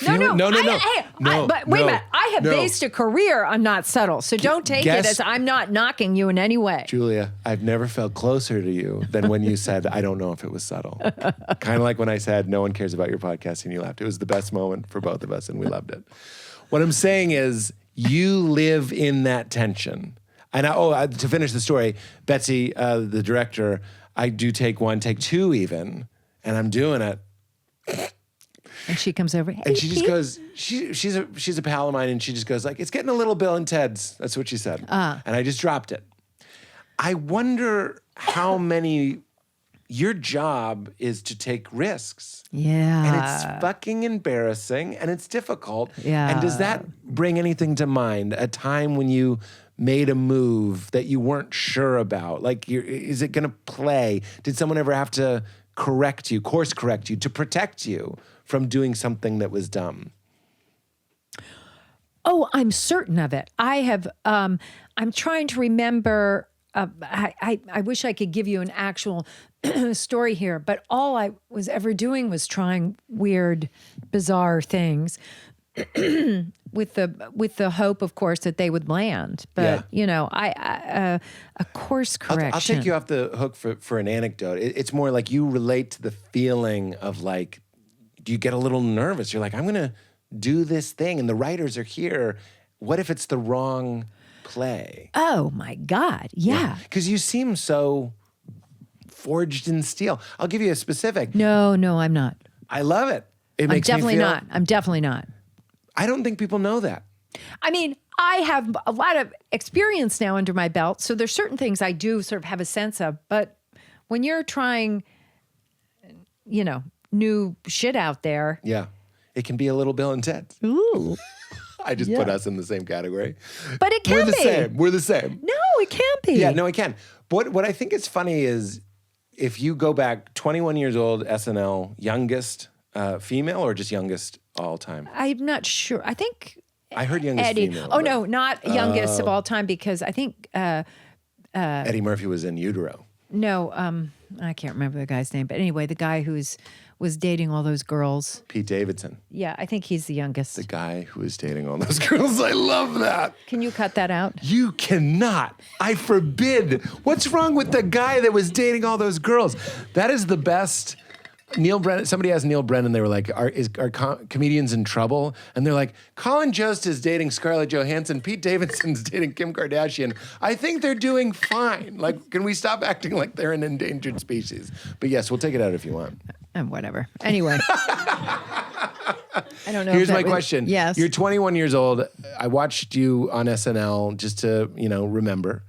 No. No. But wait a minute. I have based a career on not subtle. So don't take it as I'm not knocking you in any way. Julia, I've never felt closer to you than when you said, I don't know if it was subtle. Kind of like when I said, no one cares about your podcast and you laughed. It was the best moment for both of us and we loved it. What I'm saying is you live in that tension. And to finish the story, Betsy, the director, I do take one, take two even, and I'm doing it. And she comes over, hey, and she just Pete. goes, she's a pal of mine, and she just goes like, it's getting a little Bill and Ted's. That's what she said. And I just dropped it. I wonder how many, your job is to take risks. Yeah. And it's fucking embarrassing and it's difficult. Yeah. And does that bring anything to mind? A time when you made a move that you weren't sure about? Like, is it gonna play? Did someone ever have to course correct you to protect you from doing something that was dumb? Oh, I'm certain of it. I have, I'm trying to remember, I wish I could give you an actual story here, but all I was ever doing was trying weird, bizarre things with the hope, of course, that they would land. But, you know, a course correction. I'll take you off the hook for an anecdote. It's more like you relate to the feeling of like, do you get a little nervous? You're like, I'm going to do this thing and the writers are here. What if it's the wrong play? Oh, my God. Yeah. Because you seem so forged in steel. I'll give you a specific. No, I'm not. I love it. It I'm makes me definitely feel, not. I'm definitely not. I don't think people know that. I mean, I have a lot of experience now under my belt, so there's certain things I do sort of have a sense of. But when you're trying, you know, new shit out there. Yeah. It can be a little Bill and Ted. Ooh. I just put us in the same category. But it can be. We're the same. No, it can't be. Yeah, no, it can. But what I think is funny is if you go back 21 years old, SNL, youngest female or just youngest all time? I'm not sure. I think I heard youngest Eddie. female. Oh, but no, not youngest of all time because I think, Eddie Murphy was in utero. no, I can't remember the guy's name. But anyway, the guy was dating all those girls. Pete Davidson. Yeah, I think he's the youngest. The guy who was dating all those girls. I love that. Can you cut that out? You cannot. I forbid. What's wrong with the guy that was dating all those girls? That is the best. Neil Brennan, somebody asked Neil Brennan, they were like, are comedians in trouble? And they're like, Colin Jost is dating Scarlett Johansson. Pete Davidson's dating Kim Kardashian. I think they're doing fine. Like, can we stop acting like they're an endangered species? But yes, we'll take it out if you want. Whatever. Anyway. I don't know. Here's my question. Yes. You're 21 years old. I watched you on SNL just to, remember.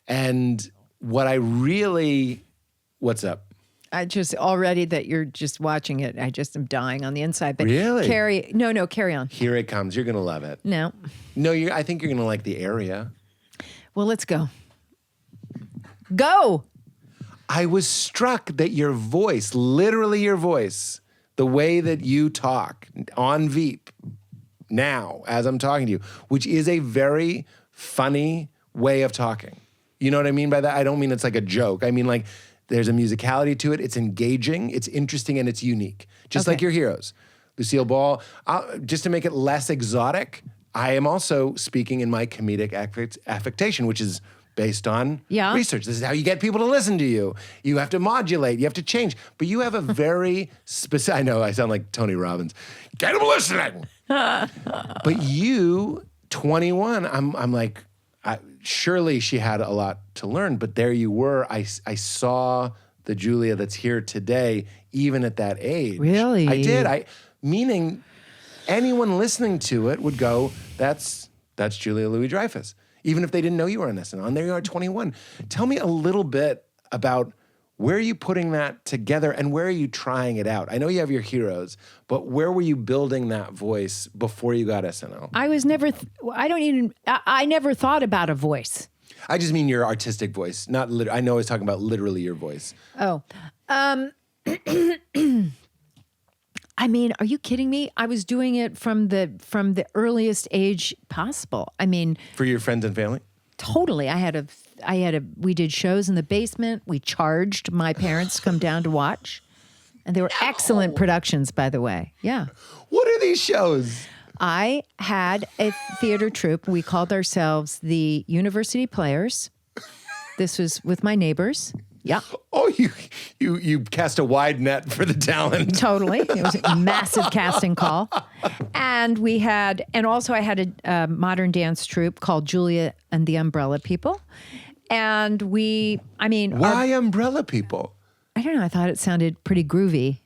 And what I really, what's up? I just already that you're just watching it. I just am dying on the inside. But Really? carry on. Here it comes. You're going to love it. No. No, I think you're going to like the area. Well, let's go. Go. I was struck that your voice, literally your voice, the way that you talk on Veep now as I'm talking to you, which is a very funny way of talking. You know what I mean by that? I don't mean it's like a joke. I mean like there's a musicality to it. It's engaging, it's interesting, and it's unique. Just like your heroes. Lucille Ball, just to make it less exotic, I am also speaking in my comedic affectation, which is based on research. This is how you get people to listen to you. You have to modulate, you have to change. But you have a very specific, I know I sound like Tony Robbins, get them listening. But you, 21, I'm like, surely she had a lot to learn, but there you were. I saw the Julia that's here today, even at that age. Really? I did. Meaning anyone listening to it would go, that's Julia Louis-Dreyfus. Even if they didn't know you were on SNL. And there you are, 21. Tell me a little bit about where are you putting that together and where are you trying it out? I know you have your heroes, but where were you building that voice before you got SNL? I never thought about a voice. I just mean your artistic voice, not I know I was talking about literally your voice. Oh. I mean, are you kidding me? I was doing it from the earliest age possible. I mean, For your friends and family? Totally. We did shows in the basement. We charged my parents to come down to watch. And they were excellent productions, by the way. Yeah. What are these shows? I had a theater troupe. We called ourselves the University Players. This was with my neighbors. Yeah. Oh, you cast a wide net for the talent. Totally. It was a massive casting call. And also I had a modern dance troupe called Julia and the Umbrella People. And why Umbrella People? I don't know. I thought it sounded pretty groovy.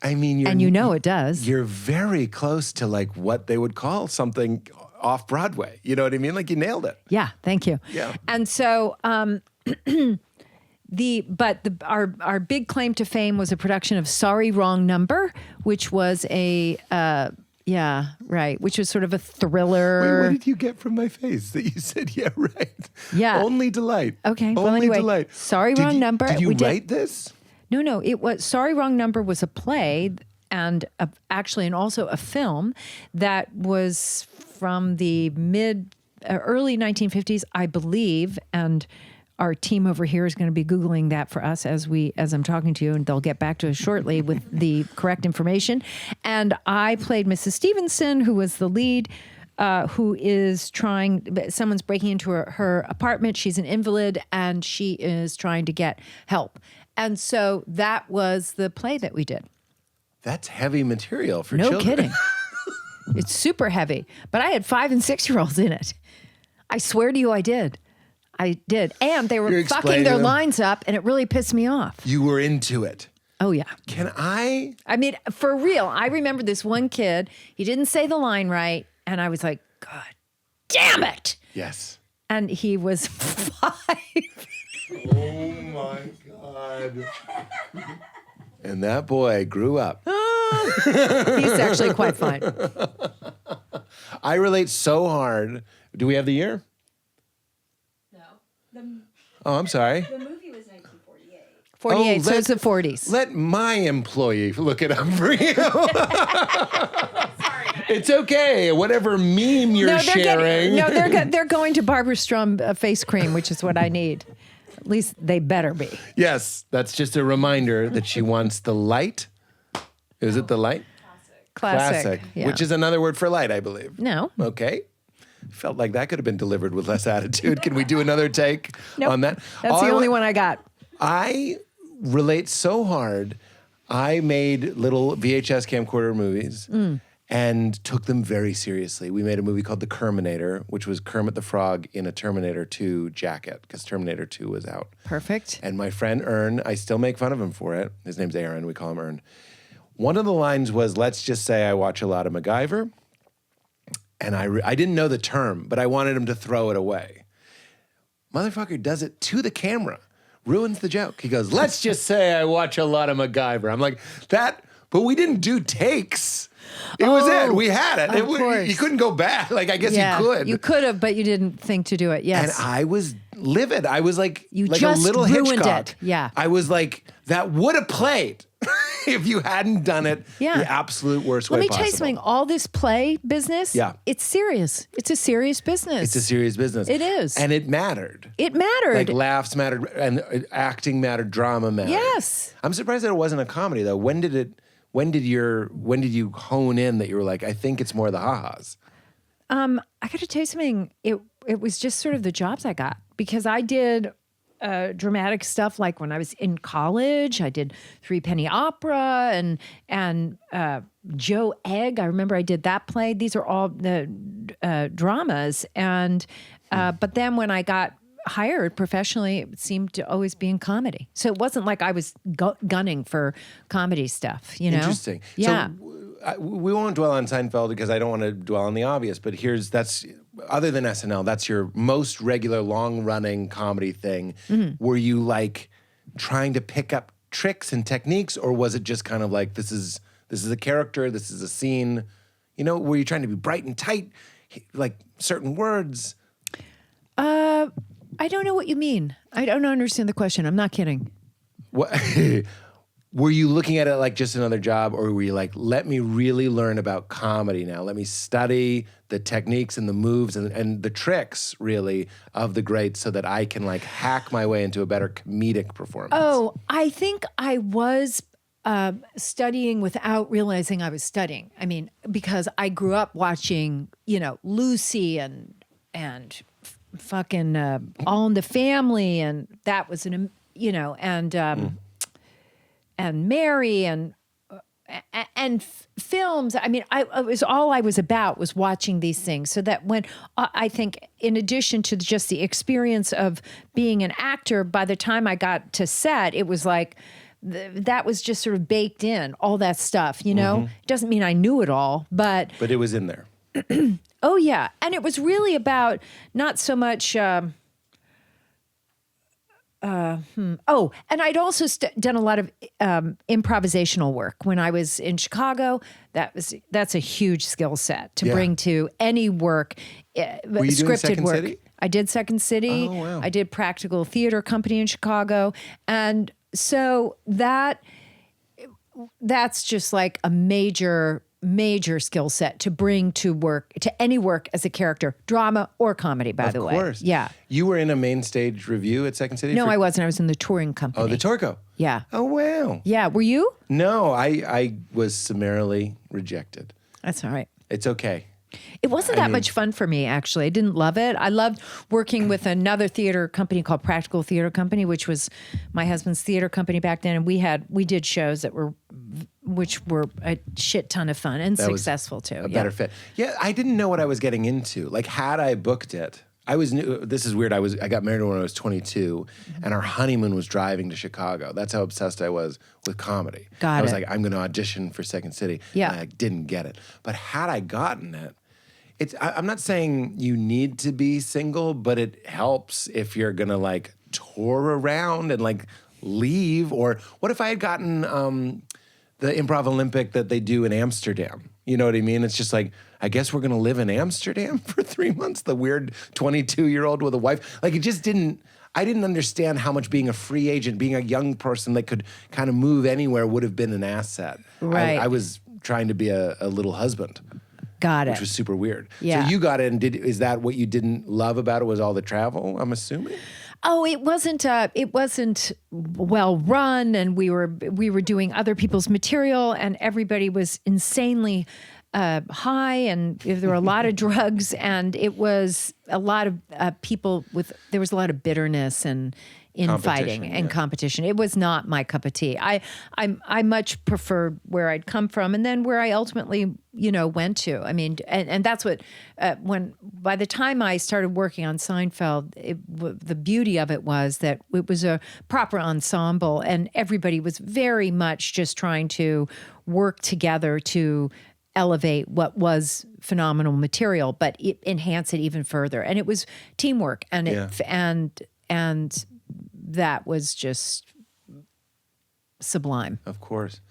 I mean, it does. You're very close to like what they would call something off Broadway. You know what I mean? Like you nailed it. Yeah. Thank you. Yeah. And so, our big claim to fame was a production of Sorry Wrong Number, which was which was sort of a thriller. Wait, what did you get from my face that you said, yeah, right? Yeah. Only delight. Okay. Only Well, anyway, delight. Sorry Wrong Number. Did you write this? No. It was Sorry Wrong Number was a play and also a film that was from the early 1950s, I believe, and our team over here is going to be Googling that for us as I'm talking to you, and they'll get back to us shortly with the correct information. And I played Mrs. Stevenson, who was the lead, who is someone's breaking into her apartment. She's an invalid, and she is trying to get help. And so that was the play that we did. That's heavy material for children. No kidding. It's super heavy. But I had 5 and 6-year-olds in it. I swear to you, I did. And they were fucking their lines up, and it really pissed me off. You were into it. Oh, yeah. Can I? I mean, for real, I remember this one kid, he didn't say the line right, and I was like, God damn it. Yes. And he was 5. Oh, my God. And that boy grew up. He's actually quite fine. I relate so hard. Do we have the year? Oh, I'm sorry. The movie was 1948. 48, so it's the 40s. Let my employee look it up for you. It's okay. Whatever meme you're sharing. They're going to Barbara Strum face cream, which is what I need. At least they better be. Yes, that's just a reminder that she wants the light. Is it the light? Classic. Yeah. Which is another word for light, I believe. No. Okay. Felt like that could have been delivered with less attitude. Can we do another take on that? That's the only one I got. I relate so hard. I made little VHS camcorder movies and took them very seriously. We made a movie called The Kerminator, which was Kermit the Frog in a Terminator 2 jacket because Terminator 2 was out. Perfect. And my friend Ern, I still make fun of him for it. His name's Aaron. We call him Ern. One of the lines was, let's just say I watch a lot of MacGyver. And I didn't know the term, but I wanted him to throw it away. Motherfucker does it to the camera, ruins the joke. He goes, let's just say I watch a lot of MacGyver. I'm like, but we didn't do takes. It was it. We had it. Of course. You couldn't go back. Like, I guess you could. You could have, but you didn't think to do it. Yes. And I was livid. I was like, You like just a little ruined Hitchcock. it. Yeah. I was like, that would have played if you hadn't done it the absolute worst way Let me possible. tell you something. All this play business, Yeah. it's serious. It's a serious business. It's a serious business. It is. And it mattered. It mattered. Like laughs mattered and acting mattered, drama mattered. Yes. I'm surprised that it wasn't a comedy though. When did you hone in that you were like, I think it's more the ha-has? I got to tell you something. It was just sort of the jobs I got because I did dramatic stuff like when I was in college. I did Three Penny Opera and Joe Egg. I remember I did that play. These are all the dramas. And but then when I got hired professionally, it seemed to always be in comedy. So it wasn't like I was gunning for comedy stuff, you know? Interesting. Yeah. So we won't dwell on Seinfeld because I don't want to dwell on the obvious, but that's other than SNL, that's your most regular long-running comedy thing. Mm-hmm. Were you like trying to pick up tricks and techniques, or was it just kind of like this is a character, this is a scene? You know, were you trying to be bright and tight, like certain words? I don't know what you mean. I don't understand the question. I'm not kidding. What? were you looking at it like just another job, or were you like, let me really learn about comedy now? Let me study the techniques and the moves and the tricks, really, of the greats so that I can like hack my way into a better comedic performance? Oh, I think I was studying without realizing I was studying. I mean, because I grew up watching, Lucy and fucking All in the Family, and that was and Mary and films. I mean, I was all I was about was watching these things. So that when I think, in addition to just the experience of being an actor, by the time I got to set, it was like that was just sort of baked in, all that stuff. Doesn't mean I knew it all, but it was in there. Oh yeah, and it was really about not so much. Oh, and I'd also done a lot of improvisational work when I was in Chicago. That's a huge skill set to bring to any work. Were you doing scripted Second work. City? I did Second City. Oh, wow. I did Practical Theater Company in Chicago, and so that's just like a major skill set to bring to any work as a character, drama or comedy, by the way. Of course. Yeah. You were in a main stage review at Second City? No, I wasn't. I was in the touring company. Oh, the Torco. Yeah. Oh, wow. Yeah. Were you? No, I was summarily rejected. That's all right. It's okay. It wasn't that much fun for me, actually. I didn't love it. I loved working with another theater company called Practical Theater Company, which was my husband's theater company back then. And we did shows which were a shit ton of fun and successful too. A better fit. Yeah, I didn't know what I was getting into. Like, had I booked it, I was new. This is weird. I got married when I was 22, and our honeymoon was driving to Chicago. That's how obsessed I was with comedy. I was like, I'm going to audition for Second City. Yeah. And I didn't get it. But had I gotten it, I'm not saying you need to be single, but it helps if you're going to like tour around and like leave. Or what if I had gotten the Improv Olympic that they do in Amsterdam? You know what I mean? It's just like, I guess we're going to live in Amsterdam for 3 months, the weird 22-year-old with a wife. Like, it just I didn't understand how much being a free agent, being a young person that could kind of move anywhere would have been an asset. Right. I was trying to be a little husband. Got it. Which was super weird. Yeah. So you got it, and is that what you didn't love about it, was all the travel, I'm assuming? Oh, it wasn't well run, and we were doing other people's material, and everybody was insanely high, and there were a lot of drugs, and it was a lot of people there was a lot of bitterness and infighting and competition. It was not my cup of tea. I much preferred where I'd come from, and then where I ultimately went to. I mean, and that's what by the time I started working on Seinfeld, the beauty of it was that it was a proper ensemble, and everybody was very much just trying to work together to elevate what was phenomenal material, but enhance it even further. And it was teamwork, and and that was just sublime. Of course.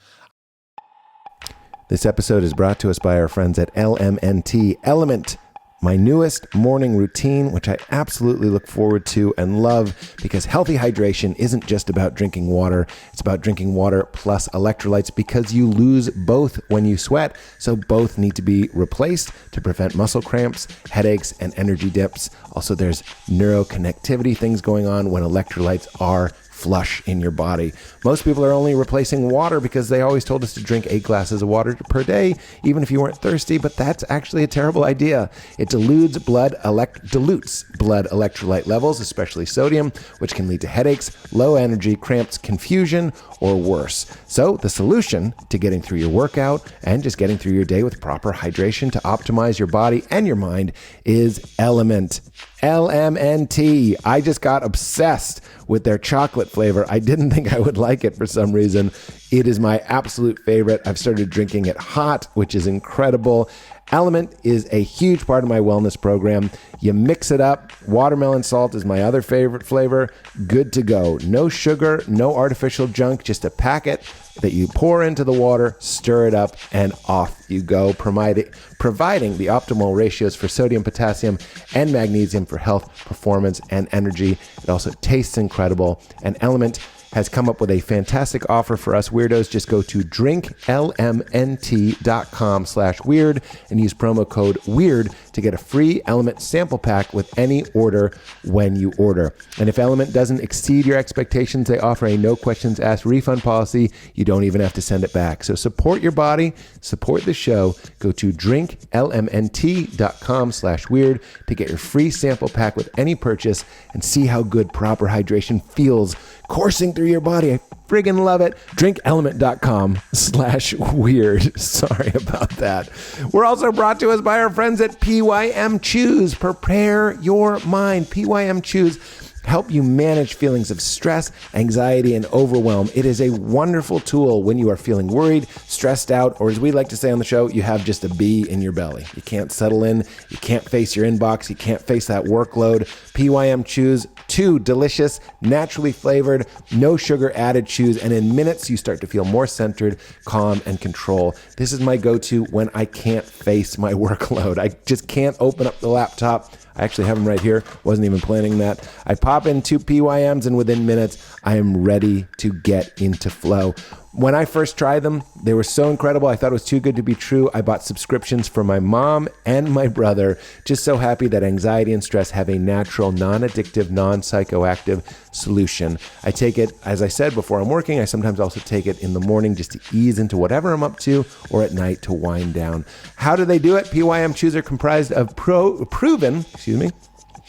This episode is brought to us by our friends at LMNT, Element, my newest morning routine, which I absolutely look forward to and love, because healthy hydration isn't just about drinking water. It's about drinking water plus electrolytes, because you lose both when you sweat. So both need to be replaced to prevent muscle cramps, headaches, and energy dips. Also, there's neuroconnectivity things going on when electrolytes are flush in your body. Most people are only replacing water because they always told us to drink 8 glasses of water per day, even if you weren't thirsty, but that's actually a terrible idea. It dilutes blood electrolyte levels, especially sodium, which can lead to headaches, low energy, cramps, confusion, or worse. So the solution to getting through your workout and just getting through your day with proper hydration to optimize your body and your mind is Element. LMNT. I just got obsessed with their chocolate flavor. I didn't think I would like it for some reason. It is my absolute favorite. I've started drinking it hot, which is incredible. Element is a huge part of my wellness program. You mix it up. Watermelon salt is my other favorite flavor. Good to go. No sugar, no artificial junk, just a packet that you pour into the water, stir it up, and off you go, providing the optimal ratios for sodium, potassium, and magnesium for health, performance, and energy. It also tastes incredible. And Element has come up with a fantastic offer for us weirdos. Just go to drinklmnt.com/weird and use promo code WEIRD to get a free Element sample pack with any order when you order. And if Element doesn't exceed your expectations, they offer a no questions asked refund policy. You don't even have to send it back. So support your body, support the show. Go to drinklmnt.com/weird to get your free sample pack with any purchase and see how good proper hydration feels coursing through your body. I friggin' love it. Drinkelement.com/weird. Sorry about that. We're also brought to us by our friends at PYM Choose. Prepare your mind. PYM Choose help you manage feelings of stress, anxiety, and overwhelm. It is a wonderful tool when you are feeling worried, stressed out, or as we like to say on the show, you have just a bee in your belly. You can't settle in, you can't face your inbox, you can't face that workload. PYM Choose, 2 delicious, naturally flavored, no sugar added chews, and in minutes you start to feel more centered, calm, and control. This is my go-to when I can't face my workload. I just can't open up the laptop. I actually have them right here. Wasn't even planning that. I pop in 2 PYMs and within minutes, I am ready to get into flow. When I first tried them, they were so incredible. I thought it was too good to be true. I bought subscriptions for my mom and my brother. Just so happy that anxiety and stress have a natural, non-addictive, non-psychoactive solution. I take it, as I said, before I'm working. I sometimes also take it in the morning just to ease into whatever I'm up to, or at night to wind down. How do they do it? PYM Choose are comprised of proven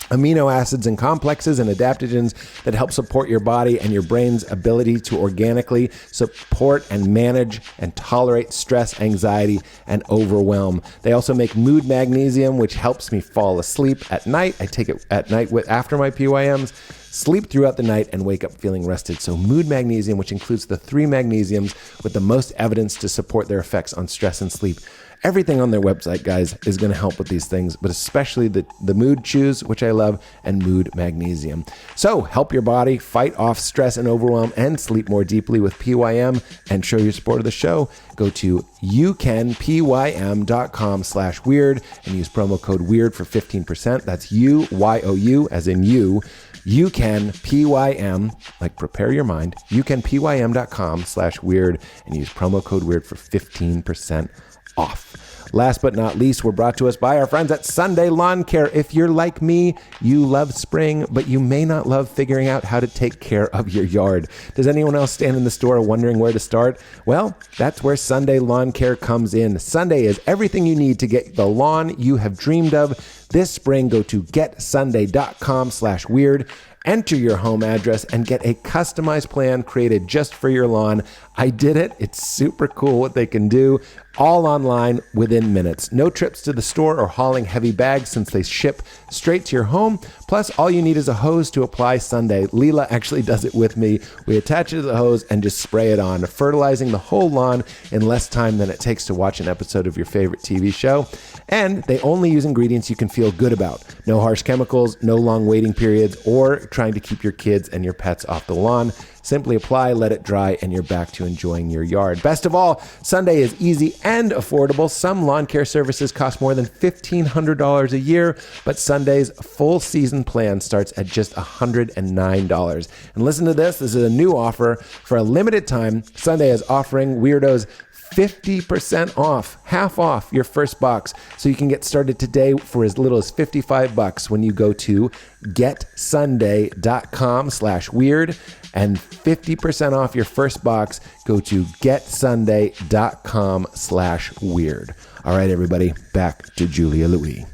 amino acids and complexes and adaptogens that help support your body and your brain's ability to organically support and manage and tolerate stress, anxiety, and overwhelm. They also make mood magnesium, which helps me fall asleep at night. I take it at night after my PYMs, sleep throughout the night, and wake up feeling rested. So mood magnesium, which includes the 3 magnesiums with the most evidence to support their effects on stress and sleep. Everything on their website, guys, is going to help with these things, but especially the mood chews, which I love, and mood magnesium. So help your body fight off stress and overwhelm and sleep more deeply with PYM and show your support of the show. Go to youcanpym.com/weird and use promo code WEIRD for 15%. That's UYOU as in you. You can PYM, like prepare your mind, youcanpym.com/weird and use promo code WEIRD for 15% off. Last but not least, we're brought to us by our friends at Sunday Lawn Care. If you're like me, you love spring, but you may not love figuring out how to take care of your yard. Does anyone else stand in the store wondering where to start? Well, that's where Sunday Lawn Care comes in. Sunday is everything you need to get the lawn you have dreamed of. This spring, go to getsunday.com/weird. Enter your home address and get a customized plan created just for your lawn. I did it. It's super cool what they can do. All online within minutes. No trips to the store or hauling heavy bags since they ship straight to your home. Plus, all you need is a hose to apply Sunday. Leela actually does it with me. We attach it to the hose and just spray it on, fertilizing the whole lawn in less time than it takes to watch an episode of your favorite TV show. And they only use ingredients you can feel good about. No harsh chemicals, no long waiting periods, or trying to keep your kids and your pets off the lawn. Simply apply, let it dry, and you're back to enjoying your yard. Best of all, Sunday is easy and affordable. Some lawn care services cost more than $1,500 a year, but Sunday's full season plan starts at just $109. And listen to this. This is a new offer. For a limited time, Sunday is offering weirdos 50% off, half off your first box. So you can get started today for as little as $55 when you go to getsunday.com/weird and 50% off your first box. Go to getsunday.com/weird. All right, everybody, back to Julia Louis.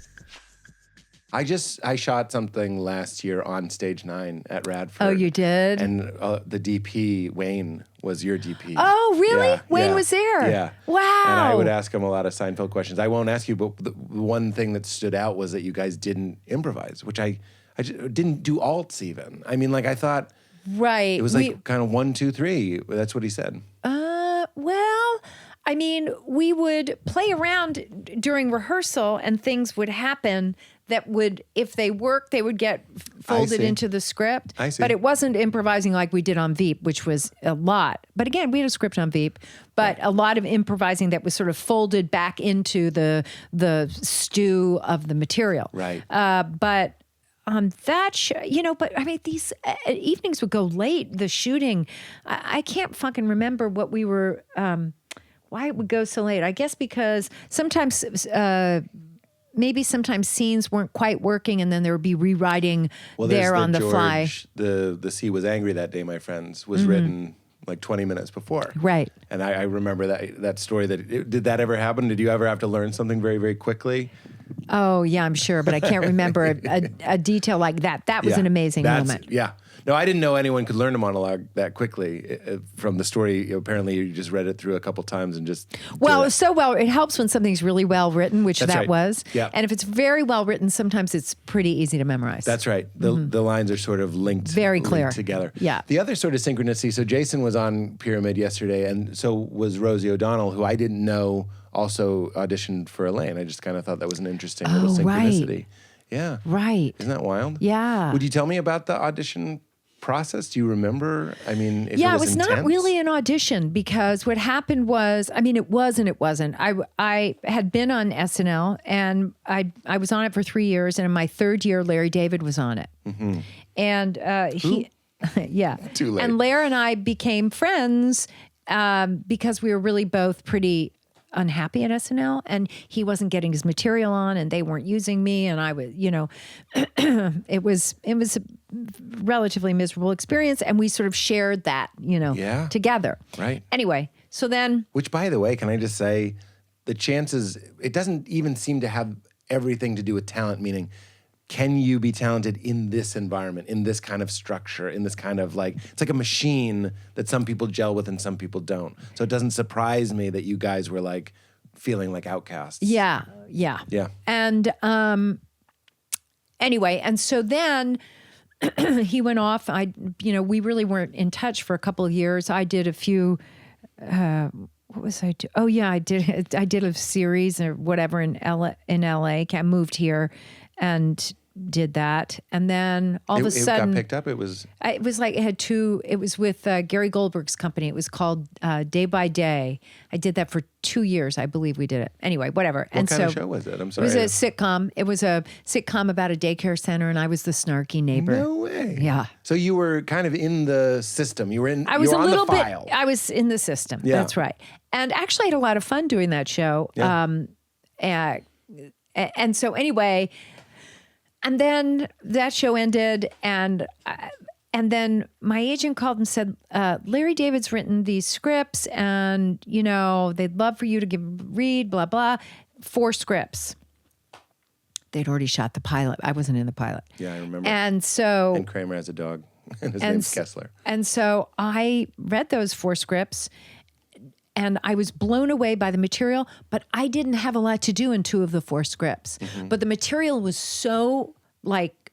I shot something last year on Stage 9 at Radford. Oh, you did? And the DP, Wayne, was your DP. Oh, really? Yeah, Wayne yeah, was there? Yeah. Wow. And I would ask him a lot of Seinfeld questions. I won't ask you, but the one thing that stood out was that you guys didn't improvise, which I didn't do alts even. I mean, like I thought right. It was like kind of 1, 2, 3. That's what he said. Well, I mean, we would play around during rehearsal and things would happen that would, if they worked, they would get folded into the script. I see. But it wasn't improvising like we did on Veep, which was a lot. But again, we had a script on Veep, but a lot of improvising that was sort of folded back into the stew of the material. Right. But on that show, but I mean, these evenings would go late, the shooting. I can't fucking remember what we were, why it would go so late. I guess because sometimes, maybe sometimes scenes weren't quite working and then there would be rewriting there on the fly. The Sea Was Angry That Day, My Friends, was written like 20 minutes before. Right. And I remember that story. Did that ever happen? Did you ever have to learn something very, very quickly? Oh, yeah, I'm sure, but I can't remember a detail like that. That was an amazing moment. Yeah. No, I didn't know anyone could learn a monologue that quickly from the story. Apparently, you just read it through a couple times and just... Well, it helps when something's really well written, which That's that right. was. Yeah. And if it's very well written, sometimes it's pretty easy to memorize. That's right. The lines are sort of linked, Very clear. linked together. Yeah. The other sort of synchronicity, so Jason was on Pyramid yesterday, and so was Rosie O'Donnell, who I didn't know also auditioned for Elaine. I just kind of thought that was an interesting little synchronicity. Right. Yeah. Right. Isn't that wild? Yeah. Would you tell me about the audition process? Do you remember? I mean, if Yeah, it was not intense? really an audition because what happened was, I mean, it was and it wasn't. I had been on SNL and I was on it for 3 years, and in my third year, Larry David was on it, and he, yeah, Too late. and Larry and I became friends because we were really both pretty unhappy at SNL, and he wasn't getting his material on, and they weren't using me, and I was, it was a relatively miserable experience, and we sort of shared that, Yeah. together. Right. Anyway, so then, Which, by the way, can I just say, the chances, it doesn't even seem to have everything to do with talent, meaning, can you be talented in this environment, in this kind of structure, in this kind of it's like a machine that some people gel with and some people don't. So it doesn't surprise me that you guys were feeling like outcasts. yeah. Yeah. And anyway, and so then he went off. We really weren't in touch for a couple of years. I did a few. What was I do? Oh yeah, I did a series or whatever in LA. I moved here and did that, and then all of a sudden it got picked up. It was it was with Gary Goldberg's company. It was called Day by Day. I did that for 2 years, I believe we did it. Anyway, whatever. What kind of show was it? I'm sorry. It was a sitcom. It was a sitcom about a daycare center, and I was the snarky neighbor. No way. Yeah. So you were kind of in the system. You were in. I was you were a on little the file. bit. I was in the system. Yeah. That's right. And actually, I had a lot of fun doing that show. Yeah. And so anyway, and then that show ended, and then my agent called and said, Larry David's written these scripts, and they'd love for you to read, blah blah, 4 scripts. They'd already shot the pilot. I wasn't in the pilot. Yeah, I remember. And so, And Kramer has a dog, and his name's Kessler. and so I read those 4 scripts. And I was blown away by the material, but I didn't have a lot to do in 2 of the 4 scripts. But the material was so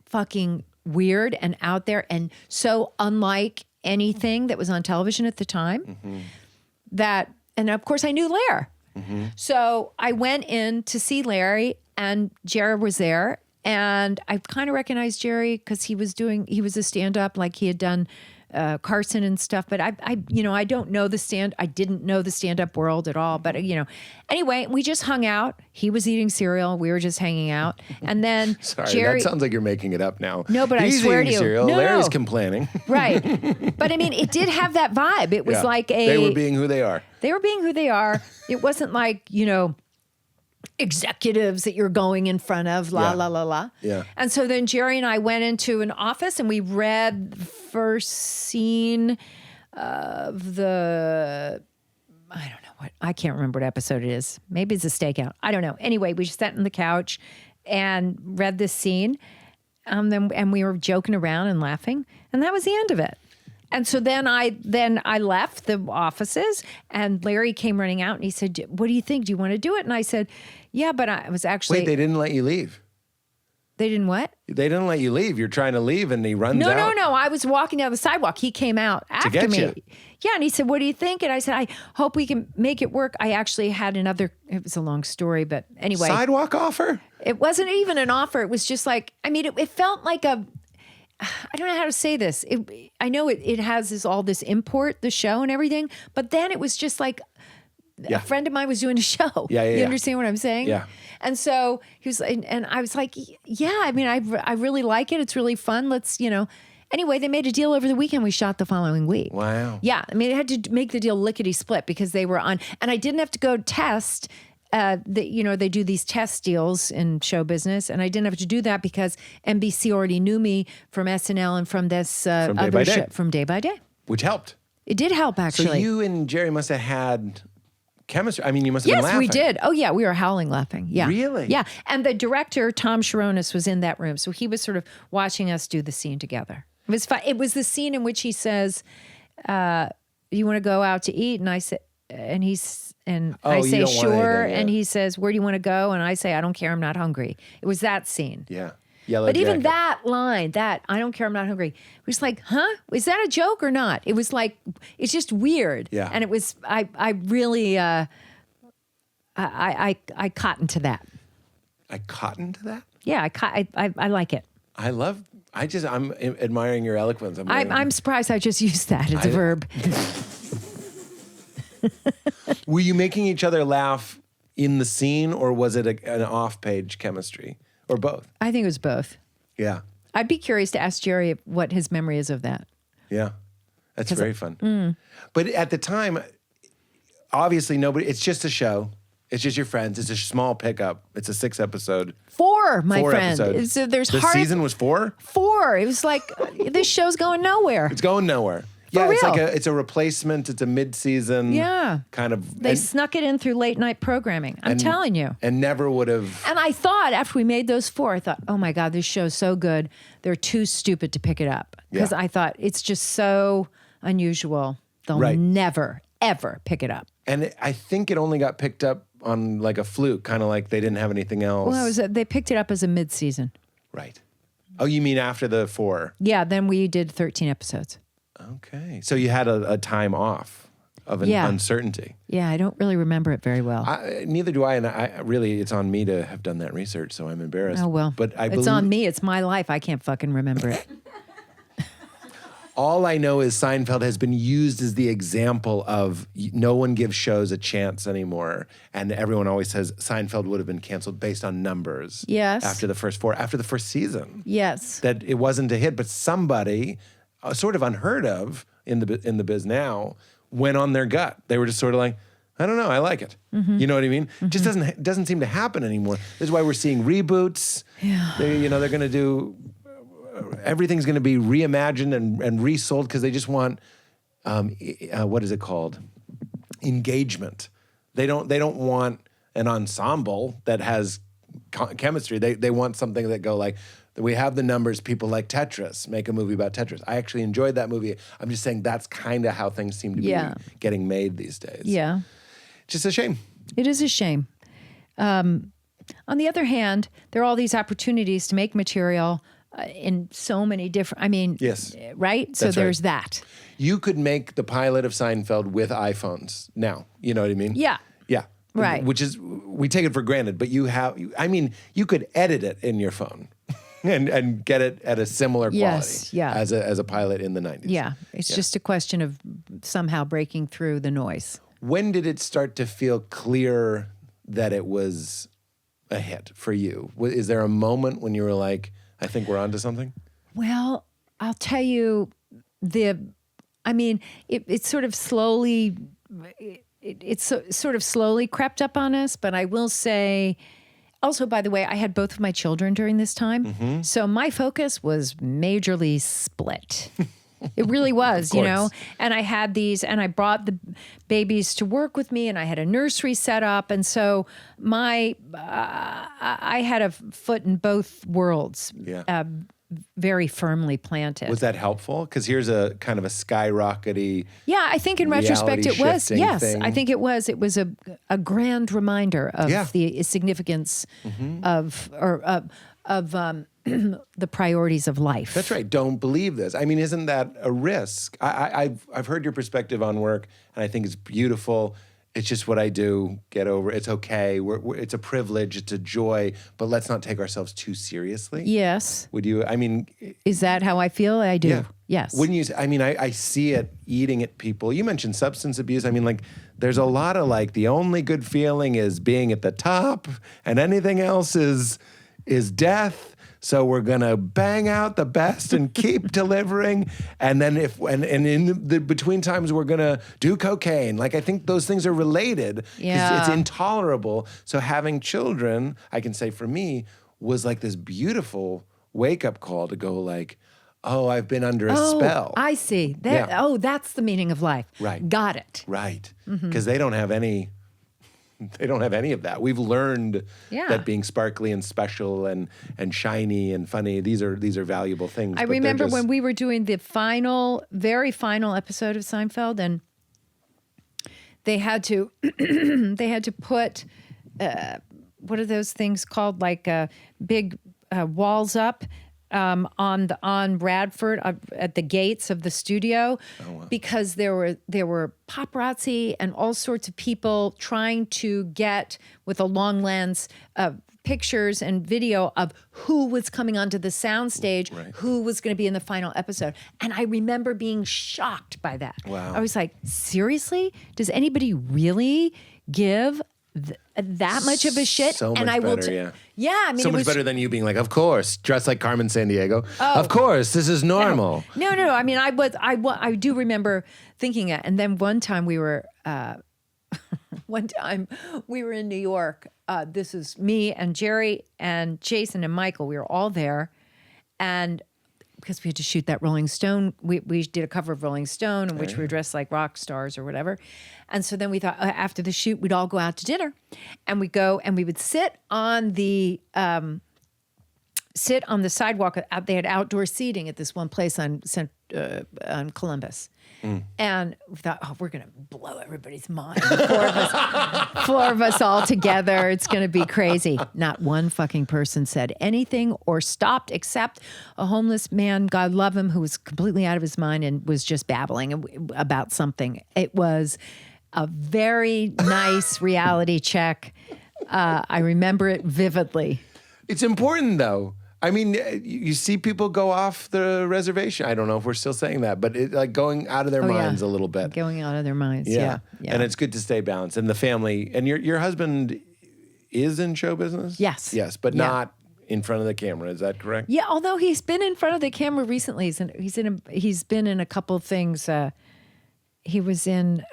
fucking weird and out there and so unlike anything that was on television at the time and of course I knew Larry. So I went in to see Larry, and Jerry was there, and I kind of recognized Jerry because he was a stand-up, like he had done Carson and stuff, but I don't know I didn't know the stand-up world at all, but anyway, we just hung out. He was eating cereal. We were just hanging out. And then Sorry, Jerry, that sounds like you're making it up now. No, but He's I swear eating to you. cereal. No, Larry's no. complaining. right. But I mean, it did have that vibe. It was Yeah. They were being who they are. They were being who they are. It wasn't like, executives that you're going in front of, la, Yeah. la, la, la. Yeah. And so then Jerry and I went into an office and we read the first scene of I don't know I can't remember what episode it is. Maybe it's a stakeout. I don't know. Anyway, we just sat on the couch and read this scene. And we were joking around and laughing. And that was the end of it. And so then I left the offices, and Larry came running out and he said, "What do you think? Do you want to do it?" And I said, "Yeah, but I was actually." Wait, they didn't let you leave. They didn't what? They didn't let you leave. You're trying to leave, and he runs out. No. I was walking down the sidewalk. He came out after get me. you. Yeah, and he said, "What do you think?" And I said, "I hope we can make it work." I actually had another. It was a long story, but anyway, Sidewalk offer? it wasn't even an offer. It was just like, I mean, it felt like a. I don't know how to say this. I know it has all this import, the show and everything, but then it was just like Yeah. a friend of mine was doing a show. Yeah, yeah, You yeah. understand what I'm saying? Yeah. And so he was, and I was like, yeah, I mean, I really like it. It's really fun. Let's, Anyway, they made a deal over the weekend. We shot the following week. Wow. Yeah. I mean, it had to make the deal lickety split because they were on, and I didn't have to go test. They do these test deals in show business, and I didn't have to do that because NBC already knew me from SNL and from this Day by other Day. show from Day by Day. Which helped. It did help, actually. So you and Jerry must have had chemistry. I mean, you must have been Yes, laughing. we did. Oh, yeah, we were howling laughing. Yeah. Really? Yeah. And the director, Tom Sharonis, was in that room. So he was sort of watching us do the scene together. It was fun. It was the scene in which he says, you want to go out to eat? And I said, I you say, don't want sure. anything, yeah. And he says, where do you want to go? And I say, I don't care. I'm not hungry. It was that scene. Yeah. Yellow But even Jacket. that line, that I don't care, I'm not hungry, it was like, huh? Is that a joke or not? It was like, it's just weird. Yeah. And it was, I really, I cottoned to that. I cottoned to that? Yeah, I like it. I'm admiring your eloquence. I'm surprised I just used that as a verb. Were you making each other laugh in the scene, or was it an off-page chemistry, or both? I think it was both. Yeah. I'd be curious to ask Jerry what his memory is of that. Yeah. That's very fun. But at the time, obviously it's just a show. It's just your friends. It's a small pickup. It's a 6-episode. Four, my friend. Episodes. So there's the season was 4? 4. It was like, this show's going nowhere. It's going nowhere. Yeah, it's real. like it's a replacement. It's a mid-season kind of. They snuck it in through late night programming. I'm telling you. And never would have. And I thought after we made those 4, I thought, oh my God, this show's so good. They're too stupid to pick it up. Because Yeah. I thought it's just so unusual. They'll Right. never, ever pick it up. And I think it only got picked up on like a fluke, kind of like they didn't have anything else. Well, they picked it up as a mid-season. Right. Oh, you mean after the 4? Yeah, then we did 13 episodes. Okay. So you had a time off of an uncertainty. Yeah, I don't really remember it very well. Neither do I. And I really, it's on me to have done that research, so I'm embarrassed. Oh, well. But it's on me. It's my life. I can't fucking remember it. All I know is Seinfeld has been used as the example of no one gives shows a chance anymore. And everyone always says Seinfeld would have been canceled based on numbers. Yes. After the first 4, after the first season. Yes. That it wasn't a hit, but somebody, sort of unheard of in the biz now, went on their gut. They were just sort of like, I don't know, I like it. Mm-hmm. You know what I mean? Just doesn't seem to happen anymore. This is why we're seeing reboots. Yeah. They're going to do. Everything's going to be reimagined and resold because they just want, what is it called? Engagement. They don't want an ensemble that has chemistry. They want something that go like, we have the numbers, people like Tetris, make a movie about Tetris. I actually enjoyed that movie. I'm just saying that's kind of how things seem to be getting made these days. Yeah. Just a shame. It is a shame. On the other hand, there are all these opportunities to make material in so many different, Yes. right? So That's there's right. that. You could make the pilot of Seinfeld with iPhones now. You know what I mean? Yeah. Yeah. Right. Which is, we take it for granted, but you could edit it in your phone and get it at a similar quality Yes, yeah. as a pilot in the 90s. Yeah. It's just a question of somehow breaking through the noise. When did it start to feel clear that it was a hit for you? Is there a moment when you were like, I think we're onto something? Well, I'll tell you, it sort of slowly, sort of slowly crept up on us. But I will say, also, by the way, I had both of my children during this time, so my focus was majorly split. It really was, you know. And I had these, and I brought the babies to work with me, and I had a nursery set up, and so I had a foot in both worlds. Yeah. Very firmly planted. Was that helpful? Because here's a kind of a skyrockety. Yeah, I think in retrospect it was. reality-shifting Yes, thing. I think it was. It was a grand reminder of the significance of the priorities of life. That's right. Don't believe this. I mean, isn't that a risk? I've heard your perspective on work, and I think it's beautiful. It's just what I do. Get over it. It's okay. It's a privilege. It's a joy. But let's not take ourselves too seriously. Yes. Would you? I mean, Is that how I feel? I do. yeah. Yes. Wouldn't you? I mean, I see it eating at people. You mentioned substance abuse. I mean, like, there's a lot of like the only good feeling is being at the top, and anything else is death. So we're gonna bang out the best and keep delivering, and then in the between times we're gonna do cocaine. Like, I think those things are related. 'Cause Yeah. it's intolerable. So having children, I can say for me, was like this beautiful wake up call to go like, oh, I've been under a spell. I see. That, Yeah. Oh, that's the meaning of life. Right. Got it. Right. Mm-hmm. Because they don't have any of that. We've learned Yeah. that being sparkly and special and shiny and funny, these are valuable things. I but they're remember just- when we were doing the very final episode of Seinfeld, and they had to put what are those things called, like big walls up on Bradford at the gates of the studio, because there were paparazzi and all sorts of people trying to get with a long lens pictures and video of who was coming onto the soundstage, who was going to be in the final episode. And I remember being shocked by that. Wow. I was like, seriously? Does anybody really give that much of a shit? So much and I will better, yeah. Yeah, I mean, so it much was better than you being like, of course, dressed like Carmen Sandiego. Of course, this is normal. No. I mean, I do remember thinking it. And then one time we were in New York. This is me and Jerry and Jason and Michael. We were all there, and because we had to shoot that Rolling Stone, we did a cover of Rolling Stone in which we were dressed like rock stars or whatever. And so then we thought after the shoot, we'd all go out to dinner, and we would sit on the sidewalk. They had outdoor seating at this one place on Columbus. And we thought, oh, we're going to blow everybody's mind. Four of us all together. It's going to be crazy. Not one fucking person said anything or stopped except a homeless man, God love him, who was completely out of his mind and was just babbling about something. It was a very nice reality check. I remember it vividly. It's important, though. I mean, you see people go off the reservation. I don't know if we're still saying that, but like going out of their minds a little bit. Going out of their minds, yeah. And it's good to stay balanced. And the family, and your husband is in show business? Yes. But not in front of the camera. Is that correct? Yeah, although he's been in front of the camera recently. He's been in a couple of things. He was in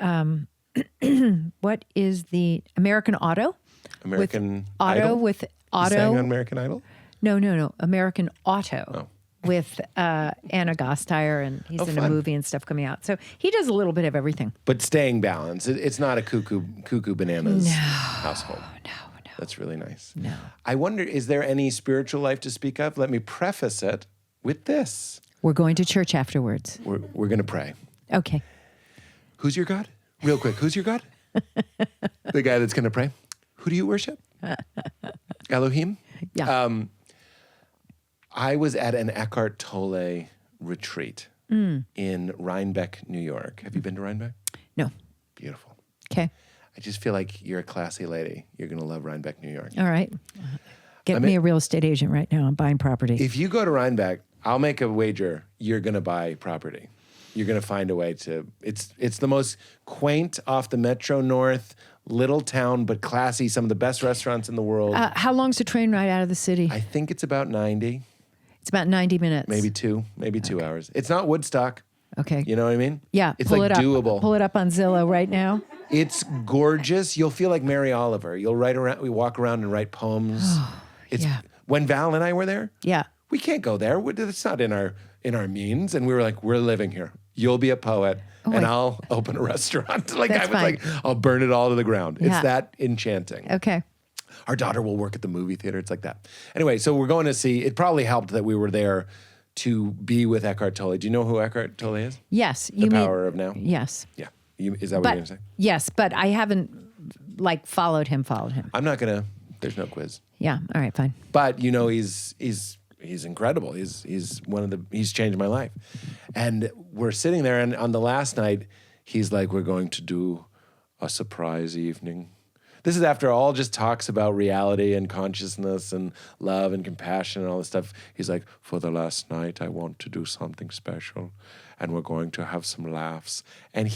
what is the American Auto? American Auto Idol? with He Auto. sang on American Idol? No. American Auto with Anna Gasteyer, and he's in a fun. movie and stuff coming out. So he does a little bit of everything. But staying balanced. It's not a cuckoo bananas household. No. That's really nice. No. I wonder, is there any spiritual life to speak of? Let me preface it with this. We're going to church afterwards. We're going to pray. Okay. Who's your God? Real quick, who's your God? The guy that's going to pray. Who do you worship? Elohim? Yeah. I was at an Eckhart Tolle retreat in Rhinebeck, New York. Have you been to Rhinebeck? No. Beautiful. Okay. I just feel like you're a classy lady. You're going to love Rhinebeck, New York. All right. Get me a real estate agent right now. I'm buying property. If you go to Rhinebeck, I'll make a wager you're going to buy property. You're going to find a way to. It's the most quaint, off the Metro North, little town, but classy. Some of the best restaurants in the world. How long's the train ride out of the city? I think it's about 90, It's about 90 minutes. maybe 2 hours. It's not Woodstock. Okay. You know what I mean? Yeah. It's pull like it up. doable. Pull it up on Zillow right now. It's gorgeous. You'll feel like Mary Oliver. You'll we walk around and write poems. yeah. When Val and I were there, Yeah. we can't go there. It's not in our means. And we were like, we're living here. You'll be a poet, and I'll open a restaurant. Like That's I was like, I'll burn it all to the ground. Yeah. It's that enchanting. Okay. Our daughter will work at the movie theater. It's like that. Anyway, so we're going to see. It probably helped that we were there to be with Eckhart Tolle. Do you know who Eckhart Tolle is? Yes. The Power of Now. Yes. Yeah. Is that what you're going to say? Yes, but I haven't followed him. I'm not going to. There's no quiz. Yeah. All right. Fine. But he's incredible. He's changed my life. And we're sitting there, and on the last night, he's like, we're going to do a surprise evening. This is after all just talks about reality and consciousness and love and compassion and all this stuff. He's like, for the last night, I want to do something special, and we're going to have some laughs. And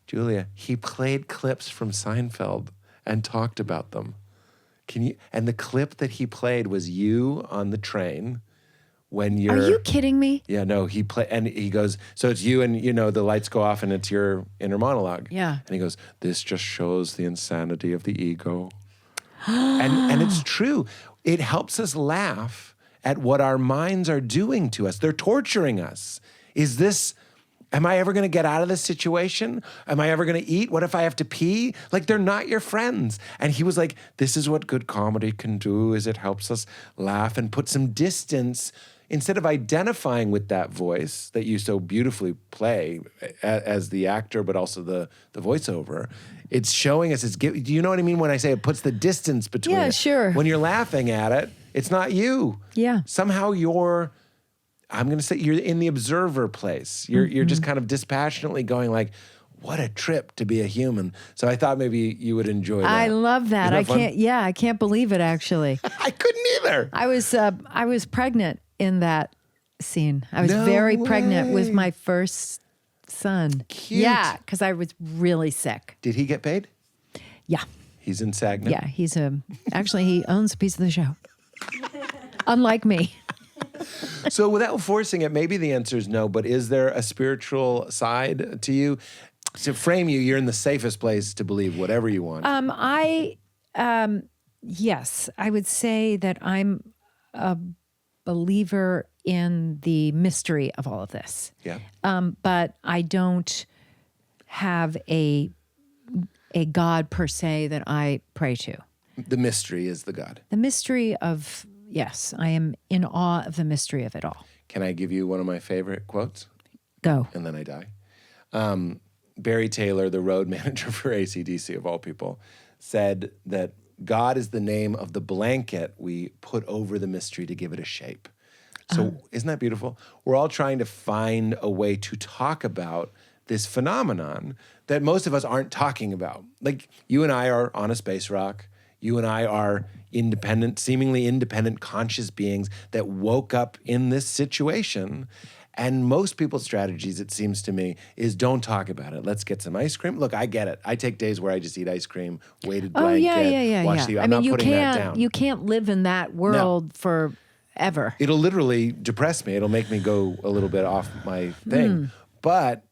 Julia, he played clips from Seinfeld and talked about them. And the clip that he played was you on the train when you're... Are you kidding me? Yeah, no, and he goes, so it's you and, the lights go off and it's your inner monologue. Yeah. And he goes, this just shows the insanity of the ego. and it's true. It helps us laugh at what our minds are doing to us. They're torturing us. Am I ever going to get out of this situation? Am I ever going to eat? What if I have to pee? Like, they're not your friends. And he was like, this is what good comedy can do, is it helps us laugh and put some distance. Instead of identifying with that voice that you so beautifully play as the actor, but also the voiceover, it's showing us, do you know what I mean when I say it puts the distance between Yeah, it? sure. When you're laughing at it, it's not you. Yeah. Somehow I'm going to say you're in the observer place. You're just kind of dispassionately going like, what a trip to be a human. So I thought maybe you would enjoy that. I love that. I can't believe it, actually. I couldn't either. I was pregnant in that scene. I was No very pregnant with way. my first son. Cute. Yeah, because I was really sick. Did he get paid? Yeah. He's in SAG now? Yeah, actually he owns a piece of the show. Unlike me. So without forcing it, maybe the answer is no, but is there a spiritual side to you? To frame you, you're in the safest place to believe whatever you want. Yes, I would say that I'm a believer in the mystery of all of this. Yeah. But I don't have a God per se that I pray to. The mystery is the God. The mystery of, yes, I am in awe of the mystery of it all. Can I give you one of my favorite quotes? Go. And then I die. Barry Taylor, the road manager for AC/DC of all people, said that God is the name of the blanket we put over the mystery to give it a shape. So isn't that beautiful? We're all trying to find a way to talk about this phenomenon that most of us aren't talking about. Like, you and I are on a space rock. You and I are independent, seemingly independent, conscious beings that woke up in this situation. And most people's strategies, it seems to me, is don't talk about it. Let's get some ice cream. Look, I get it. I take days where I just eat ice cream, weighted blanket, watch TV. I'm not putting that down. You can't live in that world forever. It'll literally depress me. It'll make me go a little bit off my thing. But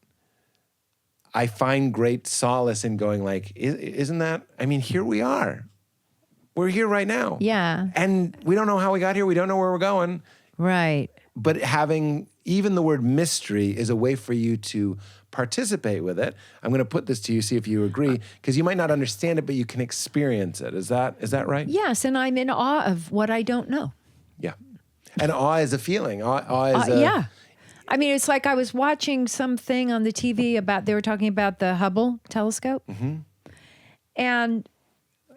I find great solace in going like, isn't that, I mean, here we are. We're here right now. Yeah. And we don't know how we got here. We don't know where we're going. Right. But having even the word mystery is a way for you to participate with it. I'm going to put this to you, see if you agree, because you might not understand it, but you can experience it. Is that right? Yes, and I'm in awe of what I don't know. Yeah. And awe is a feeling. Awe is yeah. I mean, it's like I was watching something on the TV they were talking about the Hubble telescope and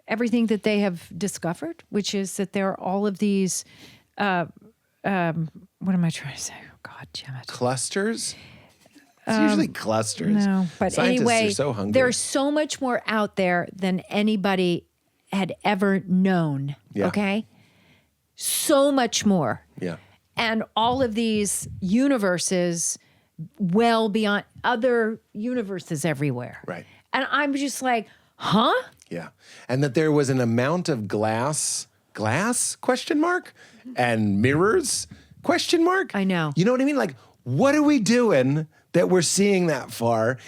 everything that they have discovered, which is that there are all of these, what am I trying to say? Oh, God damn it. Clusters? It's usually clusters. No, but Scientists anyway, are so hungry. there's so much more out there than anybody had ever known. Yeah. Okay? So much more. Yeah. And all of these universes well beyond other universes everywhere. Right. And I'm just like, huh? Yeah. And that there was an amount of glass, question mark, and mirrors, question mark. I know. You know what I mean? Like, what are we doing that we're seeing that far?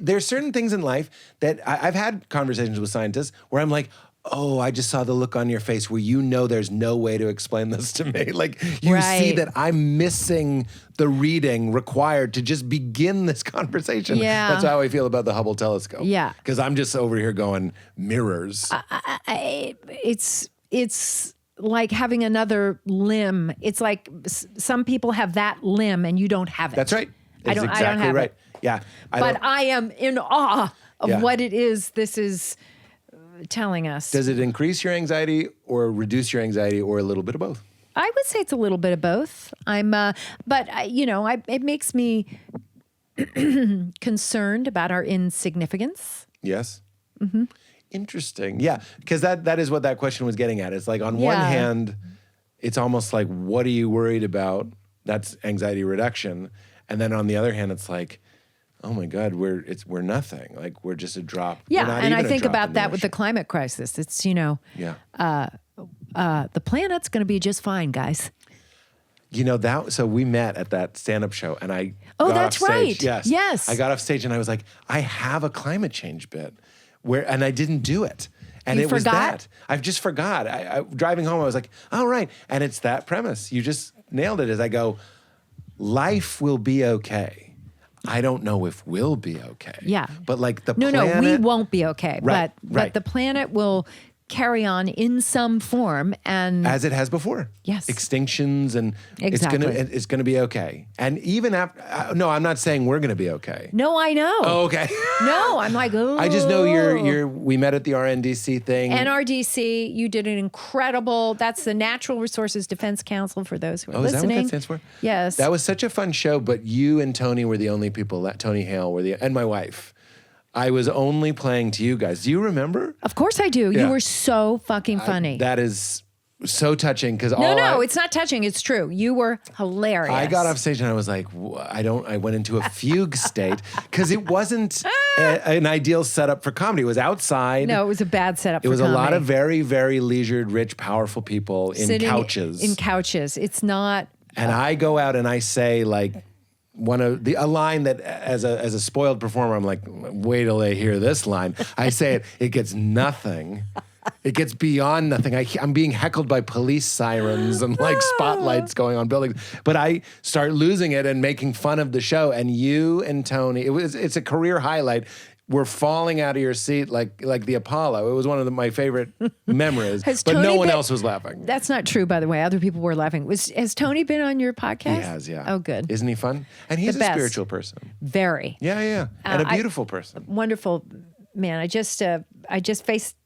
There's certain things in life that I've had conversations with scientists where I'm like, oh, I just saw the look on your face where there's no way to explain this to me. Like, you see that I'm missing the reading required to just begin this conversation. Yeah. That's how I feel about the Hubble telescope. Yeah. Because I'm just over here going, mirrors. It's like having another limb. It's like some people have that limb and you don't have it. That's right. I don't exactly have right. it. Yeah. But I am in awe of Yeah. what it is this is telling us. Does it increase your anxiety or reduce your anxiety or a little bit of both? I would say it's a little bit of both. It makes me concerned about our insignificance. Yes. Interesting. Yeah, because that is what that question was getting at. It's like on one Yeah. hand, it's almost like, what are you worried about? That's anxiety reduction. And then on the other hand, it's like, oh my God, we're nothing. Like we're just a drop. We're Yeah, not and I even a think drop about in that with the ocean. climate crisis. It's, Yeah. the planet's going to be just fine, guys. You know, so we met at that stand-up show and I Oh, got that's off stage. right. Yes. Yes. I got off stage and I was like, I have a climate change bit and I didn't do it. And You it was forgot? that. I just forgot. I driving home, I was like, all right. And it's that premise. You just nailed it as I go, life will be okay. I don't know if we'll be okay. Yeah. But like the No, planet. we won't be okay. Right, but right. the planet will carry on in some form, and As it has before. Yes. Extinctions and Exactly. it's gonna be okay. And even after, no, I'm not saying we're gonna be okay. no, I know. Oh, okay. No, I'm like, oh. I just know we met at the RNDC thing. NRDC. You did an incredible. That's the Natural Resources Defense Council for those who are Oh, is that listening. what that stands for? Yes. That was such a fun show, but you and Tony were the only people, Tony Hale and my wife. I was only playing to you guys. Do you remember? Of course I do. Yeah. You were so fucking funny. That is so touching because no, it's not touching. It's true. You were hilarious. I got off stage and I was like, I went into a fugue state because it wasn't an ideal setup for comedy. It was outside. No, it was a bad setup. It was for a lot comedy. of very, very leisured, rich, powerful people in Sitting couches. In couches. It's not. And I go out and I say like a line that as a spoiled performer, I'm like, wait till they hear this line. I say it gets nothing. It gets beyond nothing. I'm being heckled by police sirens and like spotlights going on buildings. But I start losing it and making fun of the show. And you and Tony, it's a career highlight. We're falling out of your seat like the Apollo. It was one of my favorite memories. Has But no Tony one been- else was laughing. That's not true, by the way. Other people were laughing. Has Tony been on your podcast? He has, yeah. Oh, good. Isn't he fun? And he's The a best. spiritual person. Very Yeah. And a I- beautiful person. wonderful man. I just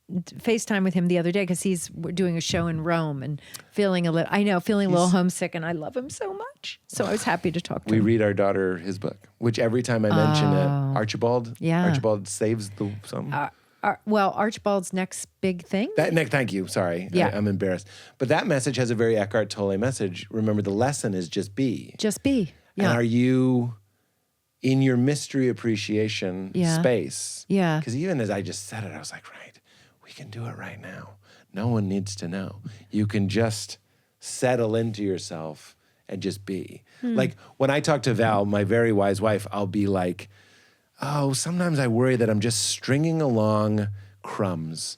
FaceTime with him the other day because he's doing a show in Rome and feeling a little homesick, and I love him so much. So I was happy to talk to We him. read our daughter his book, which every time I mention it, Archibald. Yeah. Archibald saves the something. Well, Archibald's next big thing. Nick, thank you. Sorry, Yeah. I'm embarrassed. But that message has a very Eckhart Tolle message. Remember, the lesson is just be. Just be. And Yeah. are you in your mystery appreciation Yeah. space? Yeah. Because even as I just said it, I was like, right, we can do it right now. No one needs to know. You can just settle into yourself and just be. Like when I talk to Val, my very wise wife, I'll be like, oh, sometimes I worry that I'm just stringing along crumbs,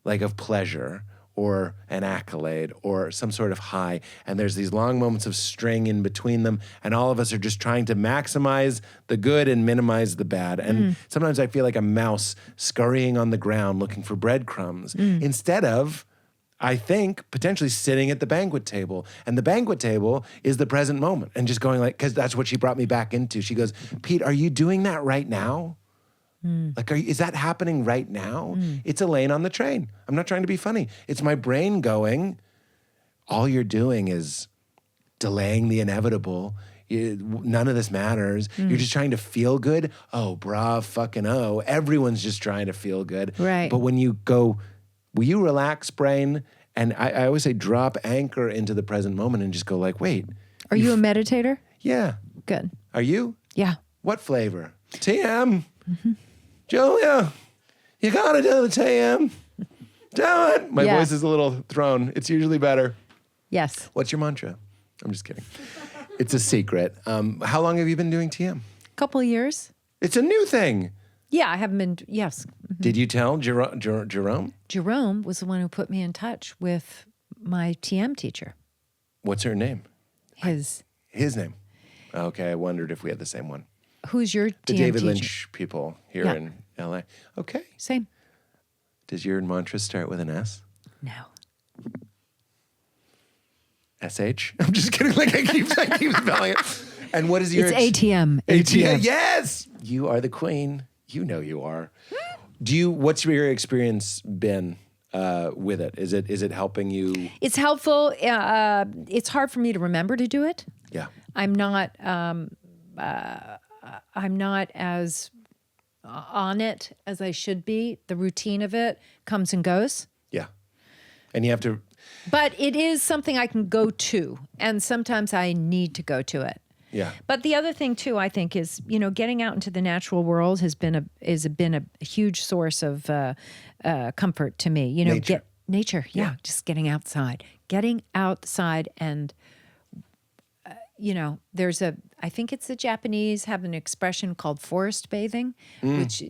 like of pleasure or an accolade or some sort of high. And there's these long moments of string in between them. And all of us are just trying to maximize the good and minimize the bad. And sometimes I feel like a mouse scurrying on the ground looking for breadcrumbs instead of, I think, potentially sitting at the banquet table. And the banquet table is the present moment. And just going like, because that's what she brought me back into. She goes, Pete, are you doing that right now? Like, is that happening right now? It's Elaine on the train. I'm not trying to be funny. It's my brain going, all you're doing is delaying the inevitable. None of this matters. You're just trying to feel good. Oh, brah, fucking oh. Everyone's just trying to feel good. Right. But when you go, will you relax, brain? And I always say drop anchor into the present moment and just go like, wait. Are you a meditator? Yeah. Good. Are you? Yeah. What flavor? TM. Julia, you gotta do the TM. Do it. My Yeah. voice is a little thrown. It's usually better. Yes. What's your mantra? I'm just kidding. It's a secret. How long have you been doing TM? Couple of years. It's a new thing. Yeah, I haven't been. Yes. Did you tell Jerome? Jerome was the one who put me in touch with my TM teacher. What's her name? His. His name. Okay, I wondered if we had the same one. Who's your The TM David teacher? Lynch people here Yeah. in LA. Okay. Same. Does your mantra start with an S? No. SH? I'm just kidding. Like I keep spelling it. And what is your It's ATM. ATM? Yes. You are the queen. You know you are. What's your experience been with it? Is it helping you? It's helpful. It's hard for me to remember to do it. Yeah. I'm not. I'm not as on it as I should be. The routine of it comes and goes. Yeah. And you have to, But it is something I can go to, and sometimes I need to go to it. yeah. But the other thing too, I think, is getting out into the natural world has been a huge source of comfort to me. Nature. Nature, just getting outside, and I think it's the Japanese have an expression called forest bathing, which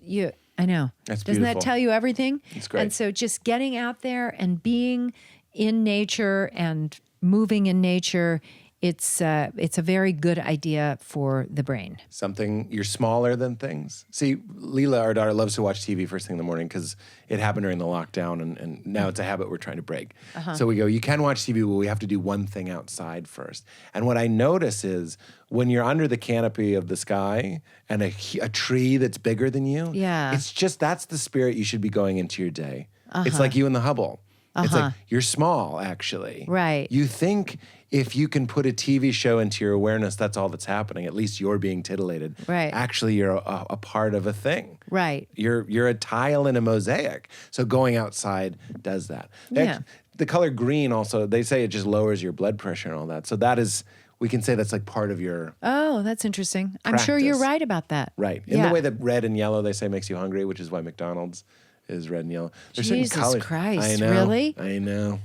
I know. That's Doesn't that beautiful. tell you everything? It's great. And so just getting out there and being in nature and moving in nature, it's a very good idea for the brain. Something, you're smaller than things. See, Leela, our daughter, loves to watch TV first thing in the morning because it happened during the lockdown, and now it's a habit we're trying to break. So we go, you can watch TV, but we have to do one thing outside first. And what I notice is when you're under the canopy of the sky and a tree that's bigger than you, Yeah. it's just, that's the spirit you should be going into your day. It's like you in the Hubble. It's like, you're small, actually. Right. You think if you can put a TV show into your awareness, that's all that's happening. At least you're being titillated. Right. Actually, you're a part of a thing. Right. You're a tile in a mosaic. So going outside does that. Yeah. The color green also, they say it just lowers your blood pressure and all that. So that is, we can say that's like part of your, Oh, that's interesting. I'm sure you're Practice. right about that. right. In Yeah. the way that red and yellow, they say makes you hungry, which is why McDonald's is red and yellow. There's certain Jesus colors. Christ, I know, really? I know.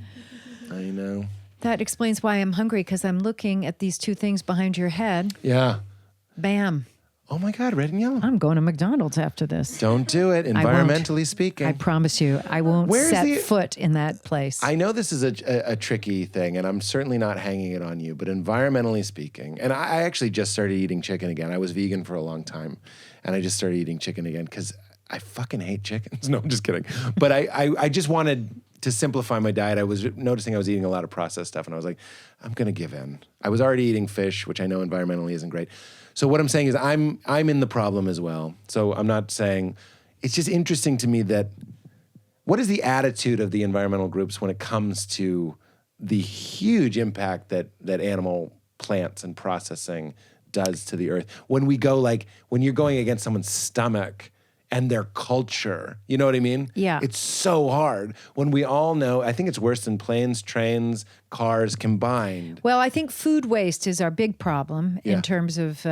That explains why I'm hungry, because I'm looking at these two things behind your head. Yeah. Bam. Oh my God, red and yellow. I'm going to McDonald's after this. Don't do it, won't. environmentally speaking. I promise you, I won't Where's set the- foot in that place. I know this is a tricky thing, and I'm certainly not hanging it on you, but environmentally speaking, and I actually just started eating chicken again. I was vegan for a long time, and I just started eating chicken again because I fucking hate chickens. No, I'm just kidding. But I just wanted to simplify my diet. I was noticing I was eating a lot of processed stuff, and I was like, I'm going to give in. I was already eating fish, which I know environmentally isn't great. So what I'm saying is I'm in the problem as well. So I'm not saying, it's just interesting to me that what is the attitude of the environmental groups when it comes to the huge impact that animal plants and processing does to the earth? When we go when you're going against someone's stomach and their culture, you know what I mean? Yeah. It's so hard when we all know, I think it's worse than planes, trains, cars combined. Well, I think food waste is our big problem Yeah. in terms of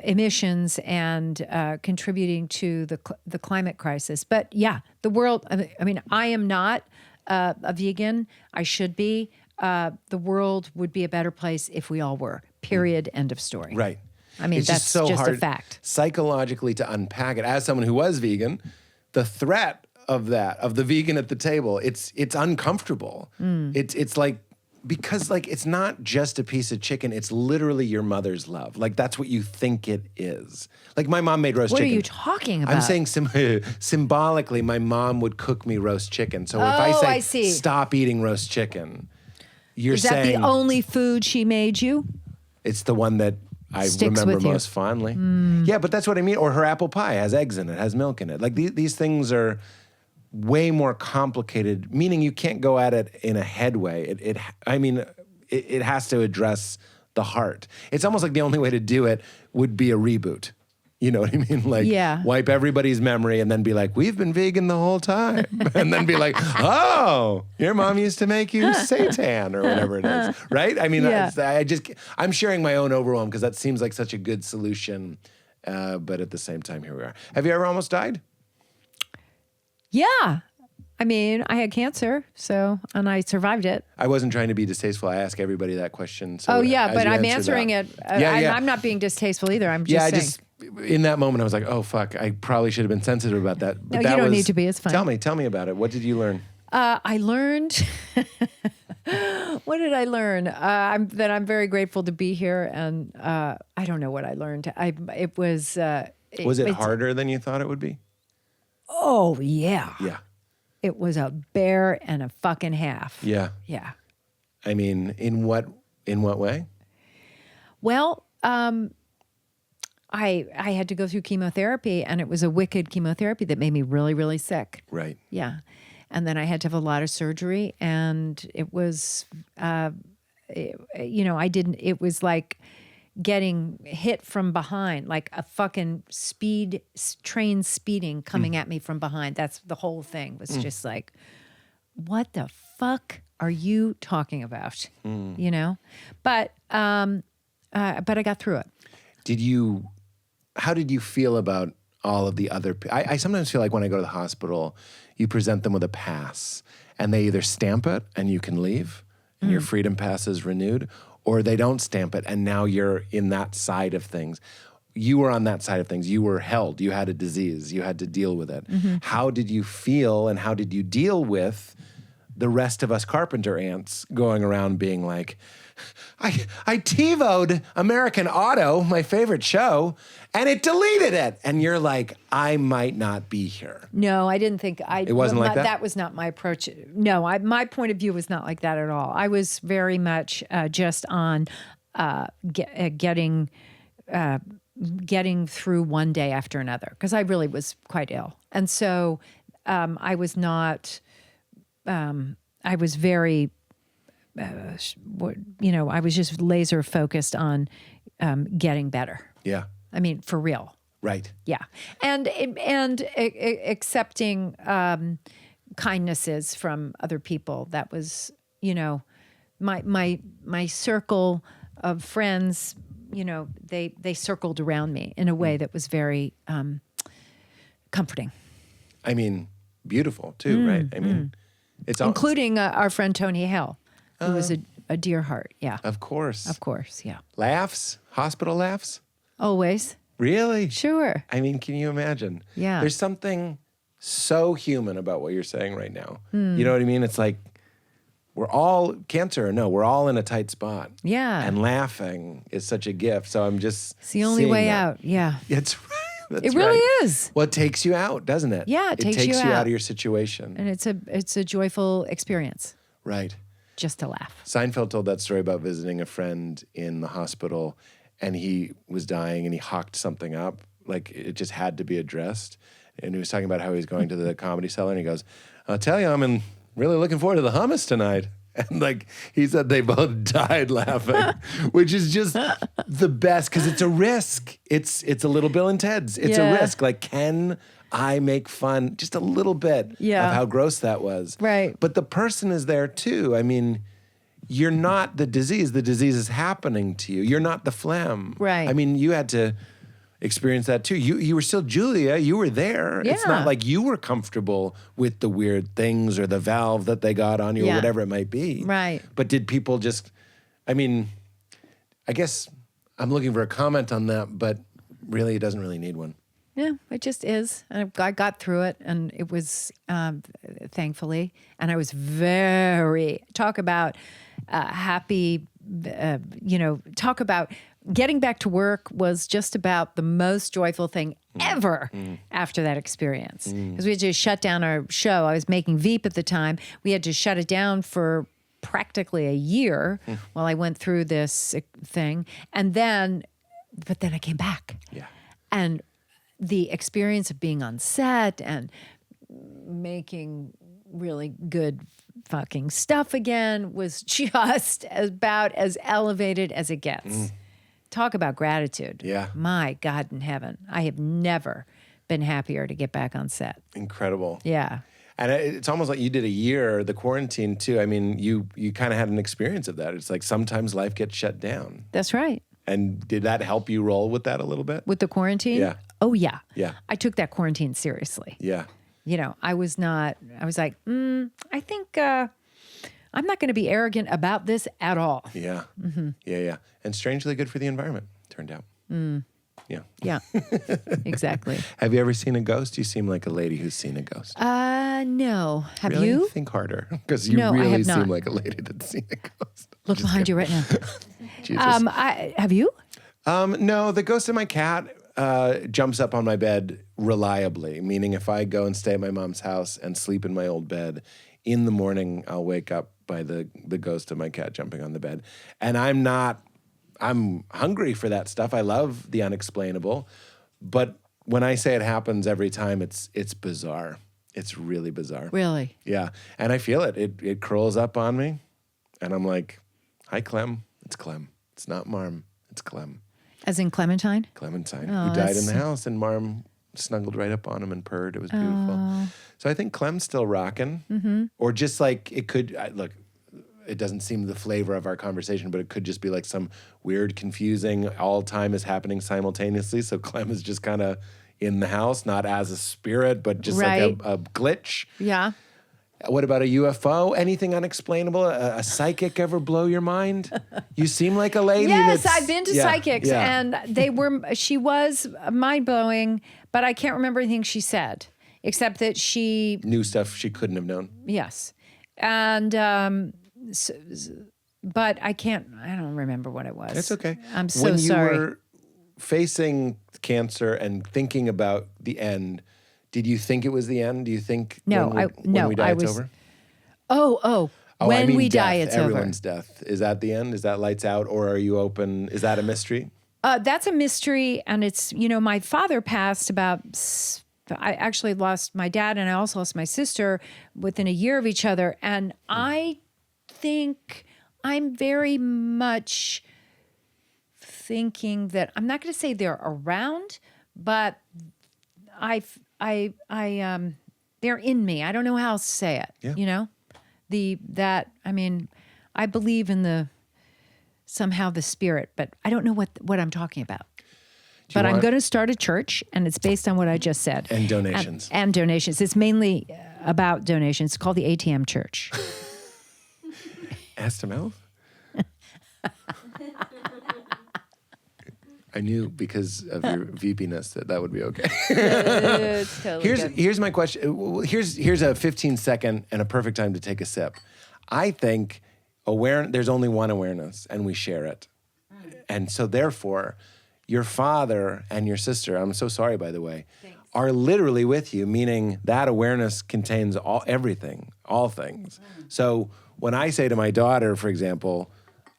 emissions and contributing to the climate crisis. But yeah, the world. I mean, I am not a vegan. I should be. The world would be a better place if we all were. Period. End of story. Right. I mean, It's that's so just hard a fact. psychologically to unpack it. As someone who was vegan, the threat of the vegan at the table, it's uncomfortable. Mm. It's like, because it's not just a piece of chicken, it's literally your mother's love. Like that's what you think it is. Like my mom made roast What chicken. are you talking about? I'm saying symbolically, my mom would cook me roast chicken. So if I Oh, say I see. stop eating roast chicken, you're Is that saying the only food she made you? it's the one that I Sticks remember with you. most fondly. Yeah, but that's what I mean. Or her apple pie has eggs in it, has milk in it. Like these things are way more complicated, meaning you can't go at it in a head way. It has to address the heart. It's almost like the only way to do it would be a reboot. You know what I mean? Like Yeah. wipe everybody's memory and then be like, we've been vegan the whole time. And then be like, oh, your mom used to make you seitan or whatever it is. Right? I mean, Yeah. I'm sharing my own overwhelm because that seems like such a good solution. But at the same time, here we are. Have you ever almost died? Yeah. I mean, I had cancer, and I survived it. I wasn't trying to be distasteful. I ask everybody that question. So Oh yeah, as but you I'm answer answering that- it. I'm not being distasteful either. I'm just Yeah, I saying. just in that moment I was like, oh fuck, I probably should have been sensitive about that. But No, that you don't was- need to be. It's fine. Tell me about it. What did you learn? I learned. What did I learn? That I'm very grateful to be here, and I don't know what I learned. It was. Was it it's- harder than you thought it would be? Oh yeah. Yeah. It was a bear and a fucking half. Yeah. Yeah. I mean, in what way? Well, I had to go through chemotherapy, and it was a wicked chemotherapy that made me really, really sick. Right. Yeah. And then I had to have a lot of surgery, and it was it was like getting hit from behind, like a fucking train speeding coming at me from behind. That's the whole thing was just like, what the fuck are you talking about? But I got through it. How did you feel about all of the other, I sometimes feel like when I go to the hospital, you present them with a pass and they either stamp it and you can leave and your freedom pass is renewed, or they don't stamp it and now you're in that side of things. You were on that side of things. You were held. You had a disease. You had to deal with it. How did you feel and how did you deal with the rest of us carpenter ants going around being like, I TiVo'd American Auto, my favorite show, and it deleted it. And you're like, I might not be here. No, I didn't think It wasn't like that? That was not my approach. No, my point of view was not like that at all. I was very much just on getting through one day after another because I really was quite ill. And so I was not, I was very, I was just laser focused on getting better. Yeah. I mean, for real. Right. Yeah. And accepting kindnesses from other people. That was, my circle of friends, they circled around me in a way that was very comforting. I mean, beautiful too, right? I mean, it's all, including our friend Tony Hale, who was a dear heart. Yeah. Of course. Of course. Yeah. Laughs? Hospital laughs? Always. Really? Sure. I mean, can you imagine? Yeah. There's something so human about what you're saying right now. You know what I mean? It's like we're all, cancer or no, we're all in a tight spot. Yeah. And laughing is such a gift. So I'm just It's the only seeing way that. out. Yeah. It's right. That's It really right. is. Well, it takes you out, doesn't it? Yeah, it takes you you out out. of your situation. And it's a joyful experience Right. just to laugh. Seinfeld told that story about visiting a friend in the hospital and he was dying and he hawked something up. Like it just had to be addressed. And he was talking about how he was going to the Comedy Cellar and he goes, I'll tell you, I'm really looking forward to the hummus tonight. And like he said, they both died laughing, which is just the best because it's a risk. It's a little Bill and Ted's. It's a risk. Like, can I make fun just a little bit of how gross that was? Right. But the person is there too. I mean, you're not the disease. The disease is happening to you. You're not the phlegm. Right. I mean, you had to experience that too. You were still Julia. You were there. It's Yeah. not like you were comfortable with the weird things or the valve that they got on you or whatever it might be. Right. But did people just, I mean, I guess I'm looking for a comment on that, but really it doesn't really need one. Yeah, it just is. And I got through it, and it was, thankfully, and I was talk about happy, talk about getting back to work was just about the most joyful thing ever after that experience. Because we had to shut down our show. I was making Veep at the time. We had to shut it down for practically a year while I went through this thing. But then I came back. Yeah. And the experience of being on set and making really good fucking stuff again was just about as elevated as it gets. Talk about gratitude. Yeah. My God in heaven. I have never been happier to get back on set. Incredible. Yeah. And it's almost like you did a year, the quarantine too. I mean, you kind of had an experience of that. It's like sometimes life gets shut down. That's right. And did that help you roll with that a little bit? With the quarantine? Yeah. Oh, yeah. Yeah. I took that quarantine seriously. Yeah. I was like, I think I'm not going to be arrogant about this at all. Yeah. Yeah. And strangely good for the environment, turned out. Yeah. Yeah, exactly. Have you ever seen a ghost? You seem like a lady who's seen a ghost. No. Have Really? you? Think harder, because you No, I really have not. seem like a lady that's seen a ghost. Look behind you right now. Jesus. Have you? No, the ghost of my cat jumps up on my bed reliably, meaning if I go and stay at my mom's house and sleep in my old bed, in the morning I'll wake up by the ghost of my cat jumping on the bed. And I'm hungry for that stuff. I love the unexplainable. But when I say it happens every time, it's bizarre. It's really bizarre. Really? Yeah. And I feel it. It curls up on me. And I'm like, Hi, Clem. It's Clem. It's not Marm. It's Clem. As in Clementine? Clementine, Oh, who died in that's- the house, and Marm snuggled right up on him and purred. It was beautiful. So I think Clem's still rocking. Or just like it could, look, it doesn't seem the flavor of our conversation, but it could just be like some weird, confusing, all time is happening simultaneously. So Clem is just kind of in the house, not as a spirit, but just Right. like a glitch. Yeah. What about a UFO? Anything unexplainable? A psychic ever blow your mind? You seem like a lady. Yes, that's- I've been to Yeah, psychics, yeah. and she was mind blowing, but I can't remember anything she said, except that she, New stuff she couldn't have known. yes. And, but I don't remember what it was. It's okay. I'm so when sorry. you were facing cancer and thinking about the end, did you think it was the end? Do you think No, when we die I it's was- over? Oh, Oh, when I mean we death. die, it's Everyone's over. death. Is that the end? Is that lights out, or are you open? Is that a mystery? That's a mystery, and it's, my father passed I actually lost my dad, and I also lost my sister within a year of each other, and I think I'm very much thinking that I'm not going to say they're around, but they're in me. I don't know how else to say it. Yeah. I believe in somehow the spirit, but I don't know what I'm talking about. But I'm want- going to start a church, and it's based on what I just said. And donations. And donations. It's mainly about donations. It's called the ATM Church. Ass to mouth? I knew because of your VP-ness that would be okay. It's totally Here's my question. Here's a 15-second and a perfect time to take a sip. I think there's only one awareness, and we share it. And so therefore, your father and your sister, I'm so sorry, by the way, are literally with you, meaning that awareness contains everything, all things. So when I say to my daughter, for example,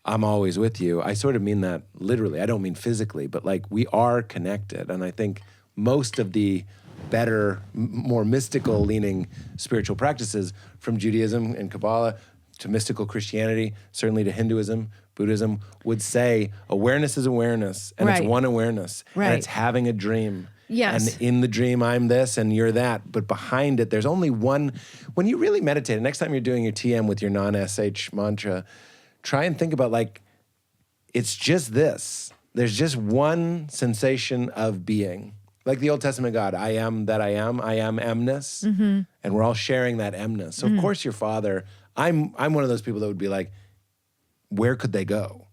I'm always with you, I sort of mean that literally. I don't mean physically, but like we are connected. And I think most of the better, more mystical leaning spiritual practices, from Judaism and Kabbalah to mystical Christianity, certainly to Hinduism, Buddhism, would say awareness is awareness, and Right. it's one awareness, Right. and it's having a dream. Yes. And in the dream, I'm this and you're that. But behind it, there's only one. When you really meditate, next time you're doing your TM with your non-SH mantra, try and think about it's just this. There's just one sensation of being. Like the Old Testament God, I am that I am emness. Mm-hmm. And we're all sharing that emness. So of course your father, I'm one of those people that would be like, where could they go?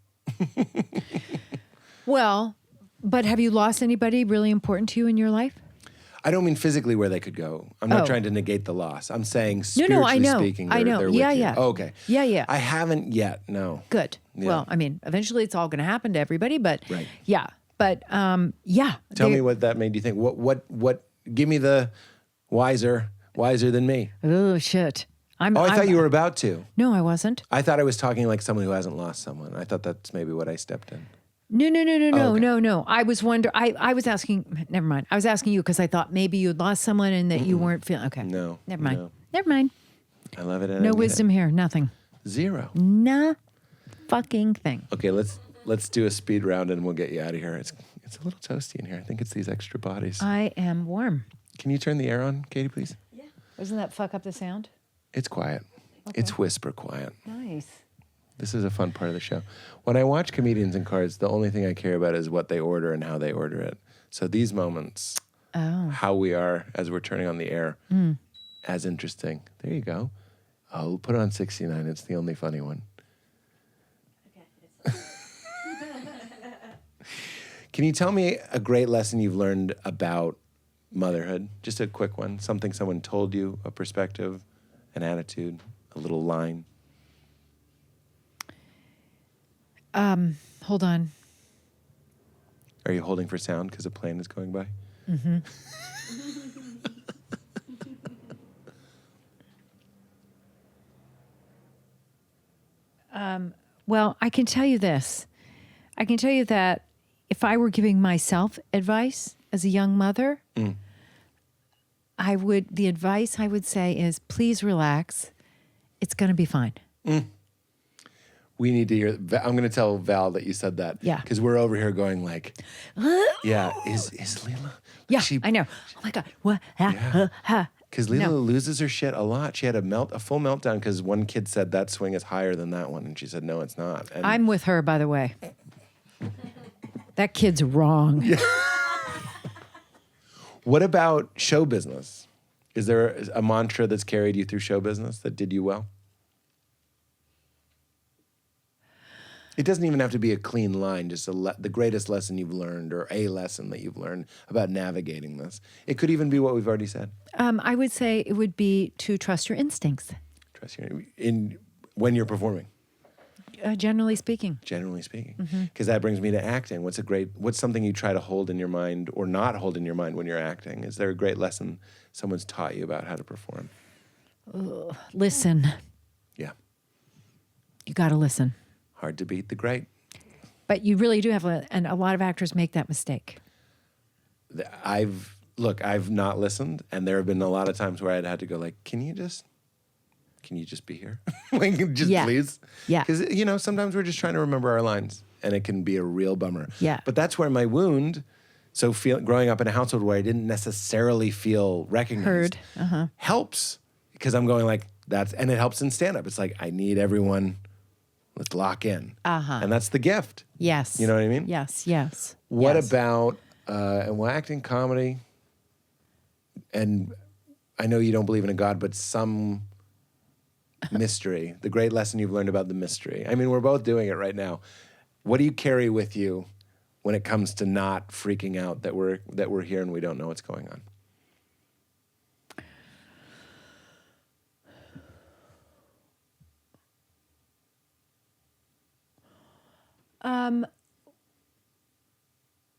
Well, but have you lost anybody really important to you in your life? I don't mean physically where they could go. I'm not Oh. trying to negate the loss. I'm saying No, spiritually I know. speaking, I know. they're Yeah, with you. yeah. Oh, okay. Yeah, yeah. I haven't yet, no. Good. Yeah. Well, eventually it's all going to happen to everybody, but Right. yeah. But yeah. Tell they- me what that made you think. What give me the wiser than me. Oh shit. I thought you were about to. No, I wasn't. I thought I was talking like someone who hasn't lost someone. I thought that's maybe what I stepped in. No, okay. no. I was I was asking. Never mind. I was asking you because I thought maybe you'd lost someone and that you weren't feeling. Okay. No, Never mind. no. Never mind. I love it. And I No need wisdom here. Nothing. it. Zero. Nah. Fucking thing. Okay, let's do a speed round and we'll get you out of here. It's a little toasty in here. I think it's these extra bodies. I am warm. Can you turn the air on, Katie, please? Doesn't that fuck up the sound? It's quiet. It's whisper quiet. Nice. This is a fun part of the show. When I watch comedians and cards, the only thing I care about is what they order and how they order it. So these moments, how we are as we're turning on the air, as interesting. There you go. I'll put it on 69. It's the only funny one. Can you tell me a great lesson you've learned about motherhood? Just a quick one. Something someone told you, a perspective, an attitude, a little line. Hold on. Are you holding for sound because a plane is going by? Well, I can tell you this. I can tell you that if I were giving myself advice as a young mother, the advice I would say is please relax. It's going to be fine. We need to hear. I'm going to tell Val that you said that. Yeah. Because we're over here going like, yeah, is Leela? Yeah, I know. Oh my God. What? Because Leela No. loses her shit a lot. She had a full meltdown because one kid said that swing is higher than that one, and she said no, it's not. And I'm with her, by the way. That kid's wrong. what about show business? Is there a mantra that's carried you through show business that did you well? It doesn't even have to be a clean line, just the greatest lesson you've learned or a lesson that you've learned about navigating this. It could even be what we've already said. I would say it would be to trust your instincts, When you're performing, generally speaking. generally speaking. Because that brings me to acting. What's something you try to hold in your mind or not hold in your mind when you're acting? Is there a great lesson someone's taught you about how to perform? Listen. Yeah. You got to listen. Hard to beat the great. But you really do have, and a lot of actors make that mistake. I've not listened, and there have been a lot of times where I'd had to go like, can you just be here? Like, just Yeah. please? Yeah. Because, sometimes we're just trying to remember our lines, and it can be a real bummer. Yeah. But that's where my wound, growing up in a household where I didn't necessarily feel recognized, helps. Because I'm going like, and it helps in stand-up. It's like, I need everyone, let's lock in. And that's the gift. Yes. You know what I mean? Yes, yes. What yes. about acting, comedy, and I know you don't believe in a God, but some mystery, the great lesson you've learned about the mystery. I mean, we're both doing it right now. What do you carry with you when it comes to not freaking out that we're here and we don't know what's going on?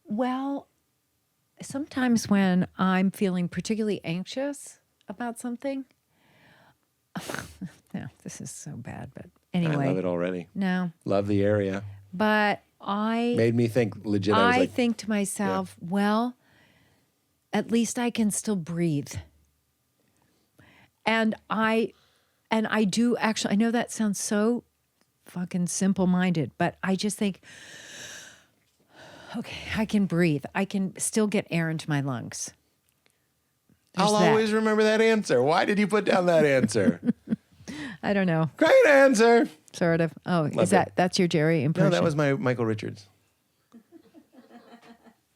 Well, sometimes when I'm feeling particularly anxious about something, no, this is so bad, but anyway. I love it already. No, Love the area. but I Made me think legit. I was like, think to myself, well, at least I can still breathe. And I do actually, I know that sounds so fucking simple-minded, but I just think, okay, I can breathe. I can still get air into my lungs. There's I'll that. always remember that answer. Why did you put down that answer? I don't know. Great answer. Sort of. Oh, Love it. that's your Jerry impression? No, that was my Michael Richards.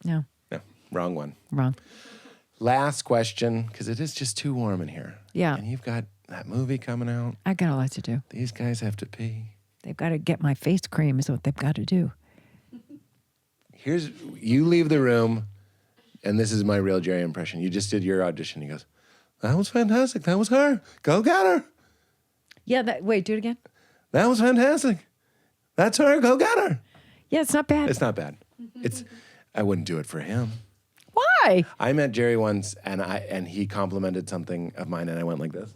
No, No, wrong one. wrong. Last question, because it is just too warm in here. Yeah. And you've got that movie coming out. I got a lot to do. These guys have to pee. They've got to get my face cream is what they've got to do. You leave the room, and this is my real Jerry impression. You just did your audition. He goes, that was fantastic. That was her. Go get her. Yeah, wait, do it again. That was fantastic. That's her. Go get her. Yeah, it's not bad. It's not bad. I wouldn't do it for him. Why? I met Jerry once, and he complimented something of mine, and I went like this.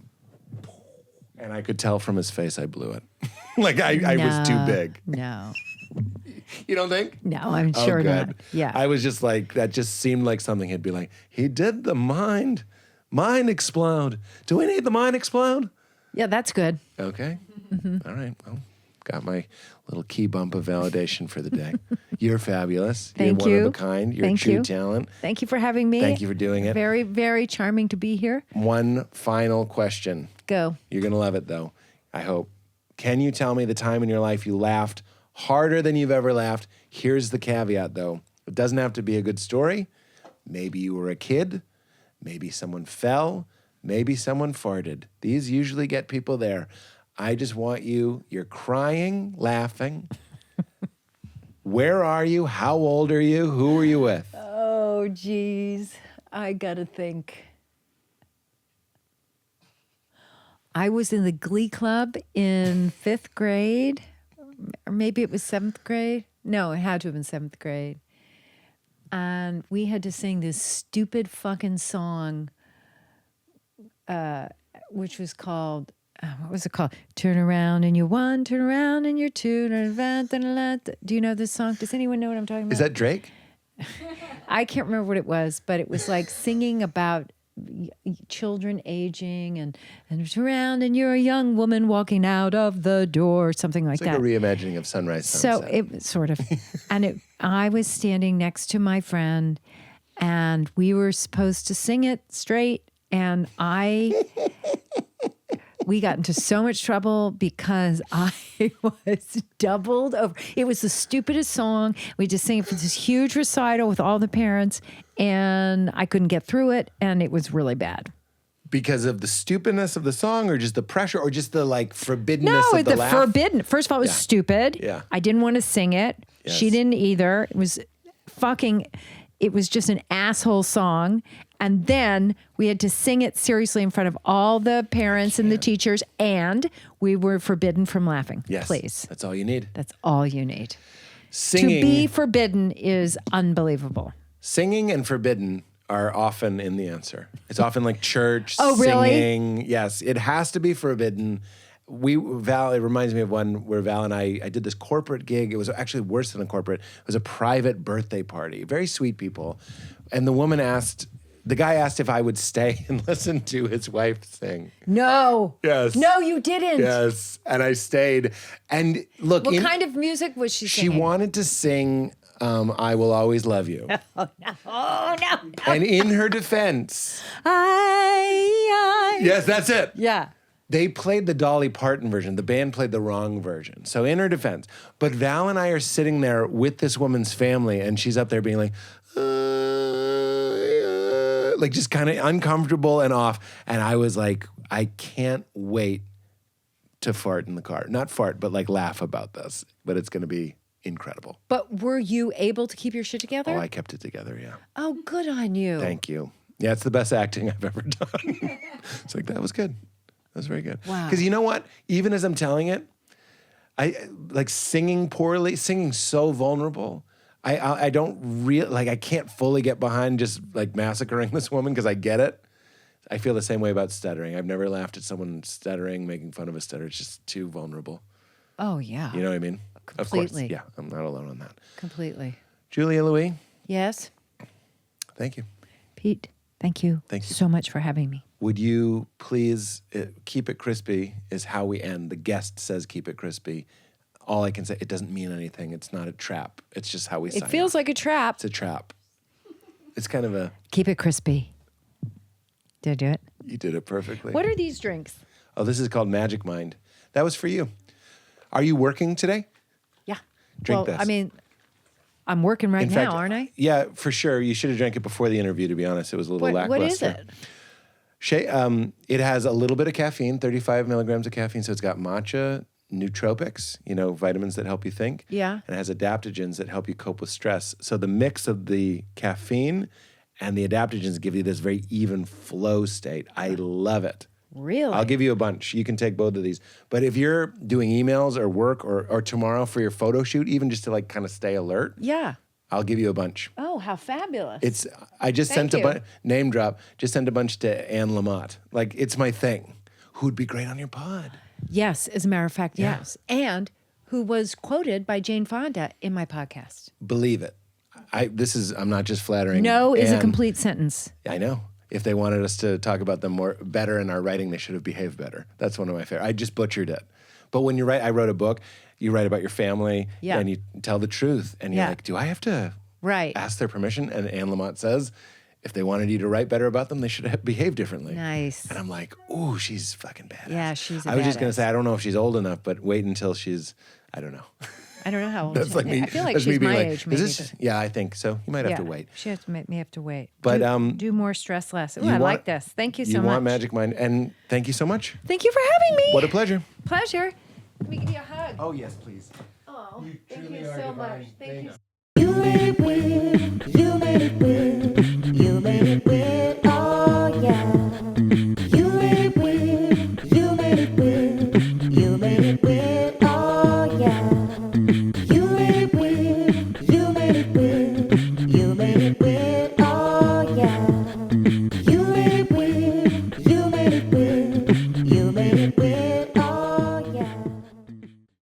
And I could tell from his face I blew it. Like I was too big. No. You don't think? No, I'm sure good. not. Yeah. I was just like, that just seemed like something he'd be like, he did the mind explode. Do we need the mind explode? Yeah, that's good. Okay. All right. Well, got my little key bump of validation for the day. You're fabulous. Thank You're you. one of a kind. You're Thank a true you. talent. Thank you for having me. Thank you for doing it. Very, very charming to be here. One final question. Go. You're going to love it, though. I hope. Can you tell me the time in your life you laughed harder than you've ever laughed? Here's the caveat, though. It doesn't have to be a good story. Maybe you were a kid. Maybe someone fell. Maybe someone farted. These usually get people there. I just want you're crying, laughing. Where are you? How old are you? Who are you with? Oh, geez. I got to think. I was in the Glee Club in 5th grade, or maybe it was 7th grade. No, it had to have been 7th grade. And we had to sing this stupid fucking song, which was called, what was it called? Turn around and you're one, turn around and you're two. Do you know this song? Does anyone know what I'm talking about? Is that Drake? I can't remember what it was, but it was like singing about children aging and around, and you're a young woman walking out of the door, something like It's like that. a reimagining of Sunrise So Sunset. it sort of, and I was standing next to my friend, and we were supposed to sing it straight, and we got into so much trouble because I was doubled over. It was the stupidest song. We just sang it for this huge recital with all the parents, and I couldn't get through it, and it was really bad. Because of the stupidness of the song, or just the pressure, or just the like forbiddenness No, of the laugh? forbidden. First of all, it was stupid. Yeah. I didn't want to sing it. Yes. She didn't either. It was just an asshole song. And then we had to sing it seriously in front of all the parents and the teachers, and we were forbidden from laughing. Yes. Please. That's all you need. That's all you need. Singing, To be forbidden is unbelievable. singing and forbidden are often in the answer. It's often like church, Oh, really? singing. Yes, it has to be forbidden. Val, it reminds me of one where Val and I did this corporate gig. It was actually worse than a corporate. It was a private birthday party. Very sweet people. And the guy asked if I would stay and listen to his wife sing. No. Yes. No, you didn't. Yes. And I stayed. And look, What kind of music was she she singing? wanted to sing I Will Always Love You. Oh, no. And in her defense, I. yes, that's it. Yeah. They played the Dolly Parton version. The band played the wrong version. So in her defense, but Val and I are sitting there with this woman's family, and she's up there being like just kind of uncomfortable and off. And I was like, I can't wait to fart in the car. Not fart, but like laugh about this. But it's going to be incredible. But were you able to keep your shit together? Oh, I kept it together, yeah. Oh, good on you. Thank you. Yeah, it's the best acting I've ever done. It's like, that was good. That was very good. Wow. Because you know what? Even as I'm telling it, I like singing poorly, singing so vulnerable. I don't I can't fully get behind just like massacring this woman because I get it. I feel the same way about stuttering. I've never laughed at someone stuttering, making fun of a stutter. It's just too vulnerable. Oh, yeah. You know what I mean? Completely. Of course. Yeah, I'm not alone on that. Completely. Julia Louis, Yes. thank you. Pete, thank you. Thank you. So much for having me. Would you please keep it crispy is how we end. The guest says keep it crispy. All I can say, it doesn't mean anything. It's not a trap. It's just how we sign It feels off. like a trap. It's a trap. It's kind of a, Keep it crispy. Did I do it? you did it perfectly. What are these drinks? Oh, this is called Magic Mind. That was for you. Are you working today? Yeah. Drink well, this. I mean, I'm working right In now, fact, aren't I? Yeah, for sure. You should have drank it before the interview, to be honest. It was a little What lackluster. is it? It has a little bit of caffeine, 35 milligrams of caffeine. So it's got matcha, nootropics, vitamins that help you think. Yeah. And it has adaptogens that help you cope with stress. So the mix of the caffeine and the adaptogens give you this very even flow state. I love it. Really? I'll give you a bunch. You can take both of these. But if you're doing emails or work or tomorrow for your photo shoot, even just to like kind of stay alert, Yeah. I'll give you a bunch. Oh, how fabulous. I just Thank sent a you. bunch, name drop, just sent a bunch to Anne Lamott. Like, it's my thing. Who'd be great on your pod? Yes, as a matter of fact, yes. And who was quoted by Jane Fonda in my podcast. Believe it. I'm not just flattering. No is a Anne. complete sentence. I know. If they wanted us to talk about them better in our writing, they should have behaved better. That's one of my favorite. I just butchered it. But when you write, I wrote a book, you write about your family, Yeah. and you tell the truth. And you're Yeah. like, do I have to Right. ask their permission? And Anne Lamott says, if they wanted you to write better about them, they should have behaved differently. Nice. And I'm like, ooh, she's fucking badass. Yeah, she's a I was just going badass. to say, I don't know if she's old enough, but wait until she's, I don't know. I don't know how old That's she like is. me. I feel like that's me she's being my like, age, is maybe. this? Yeah, I think so. You might have to wait. She has to may have to wait. But, do more stress less. Ooh, you I want- like this. Thank you so much. You want Magic Mind. And thank you so much. Thank you for having me. What a pleasure. pleasure. Let me give you a hug. Oh, yes, please. Oh, You thank truly you are so divine. much. Thank you. You made it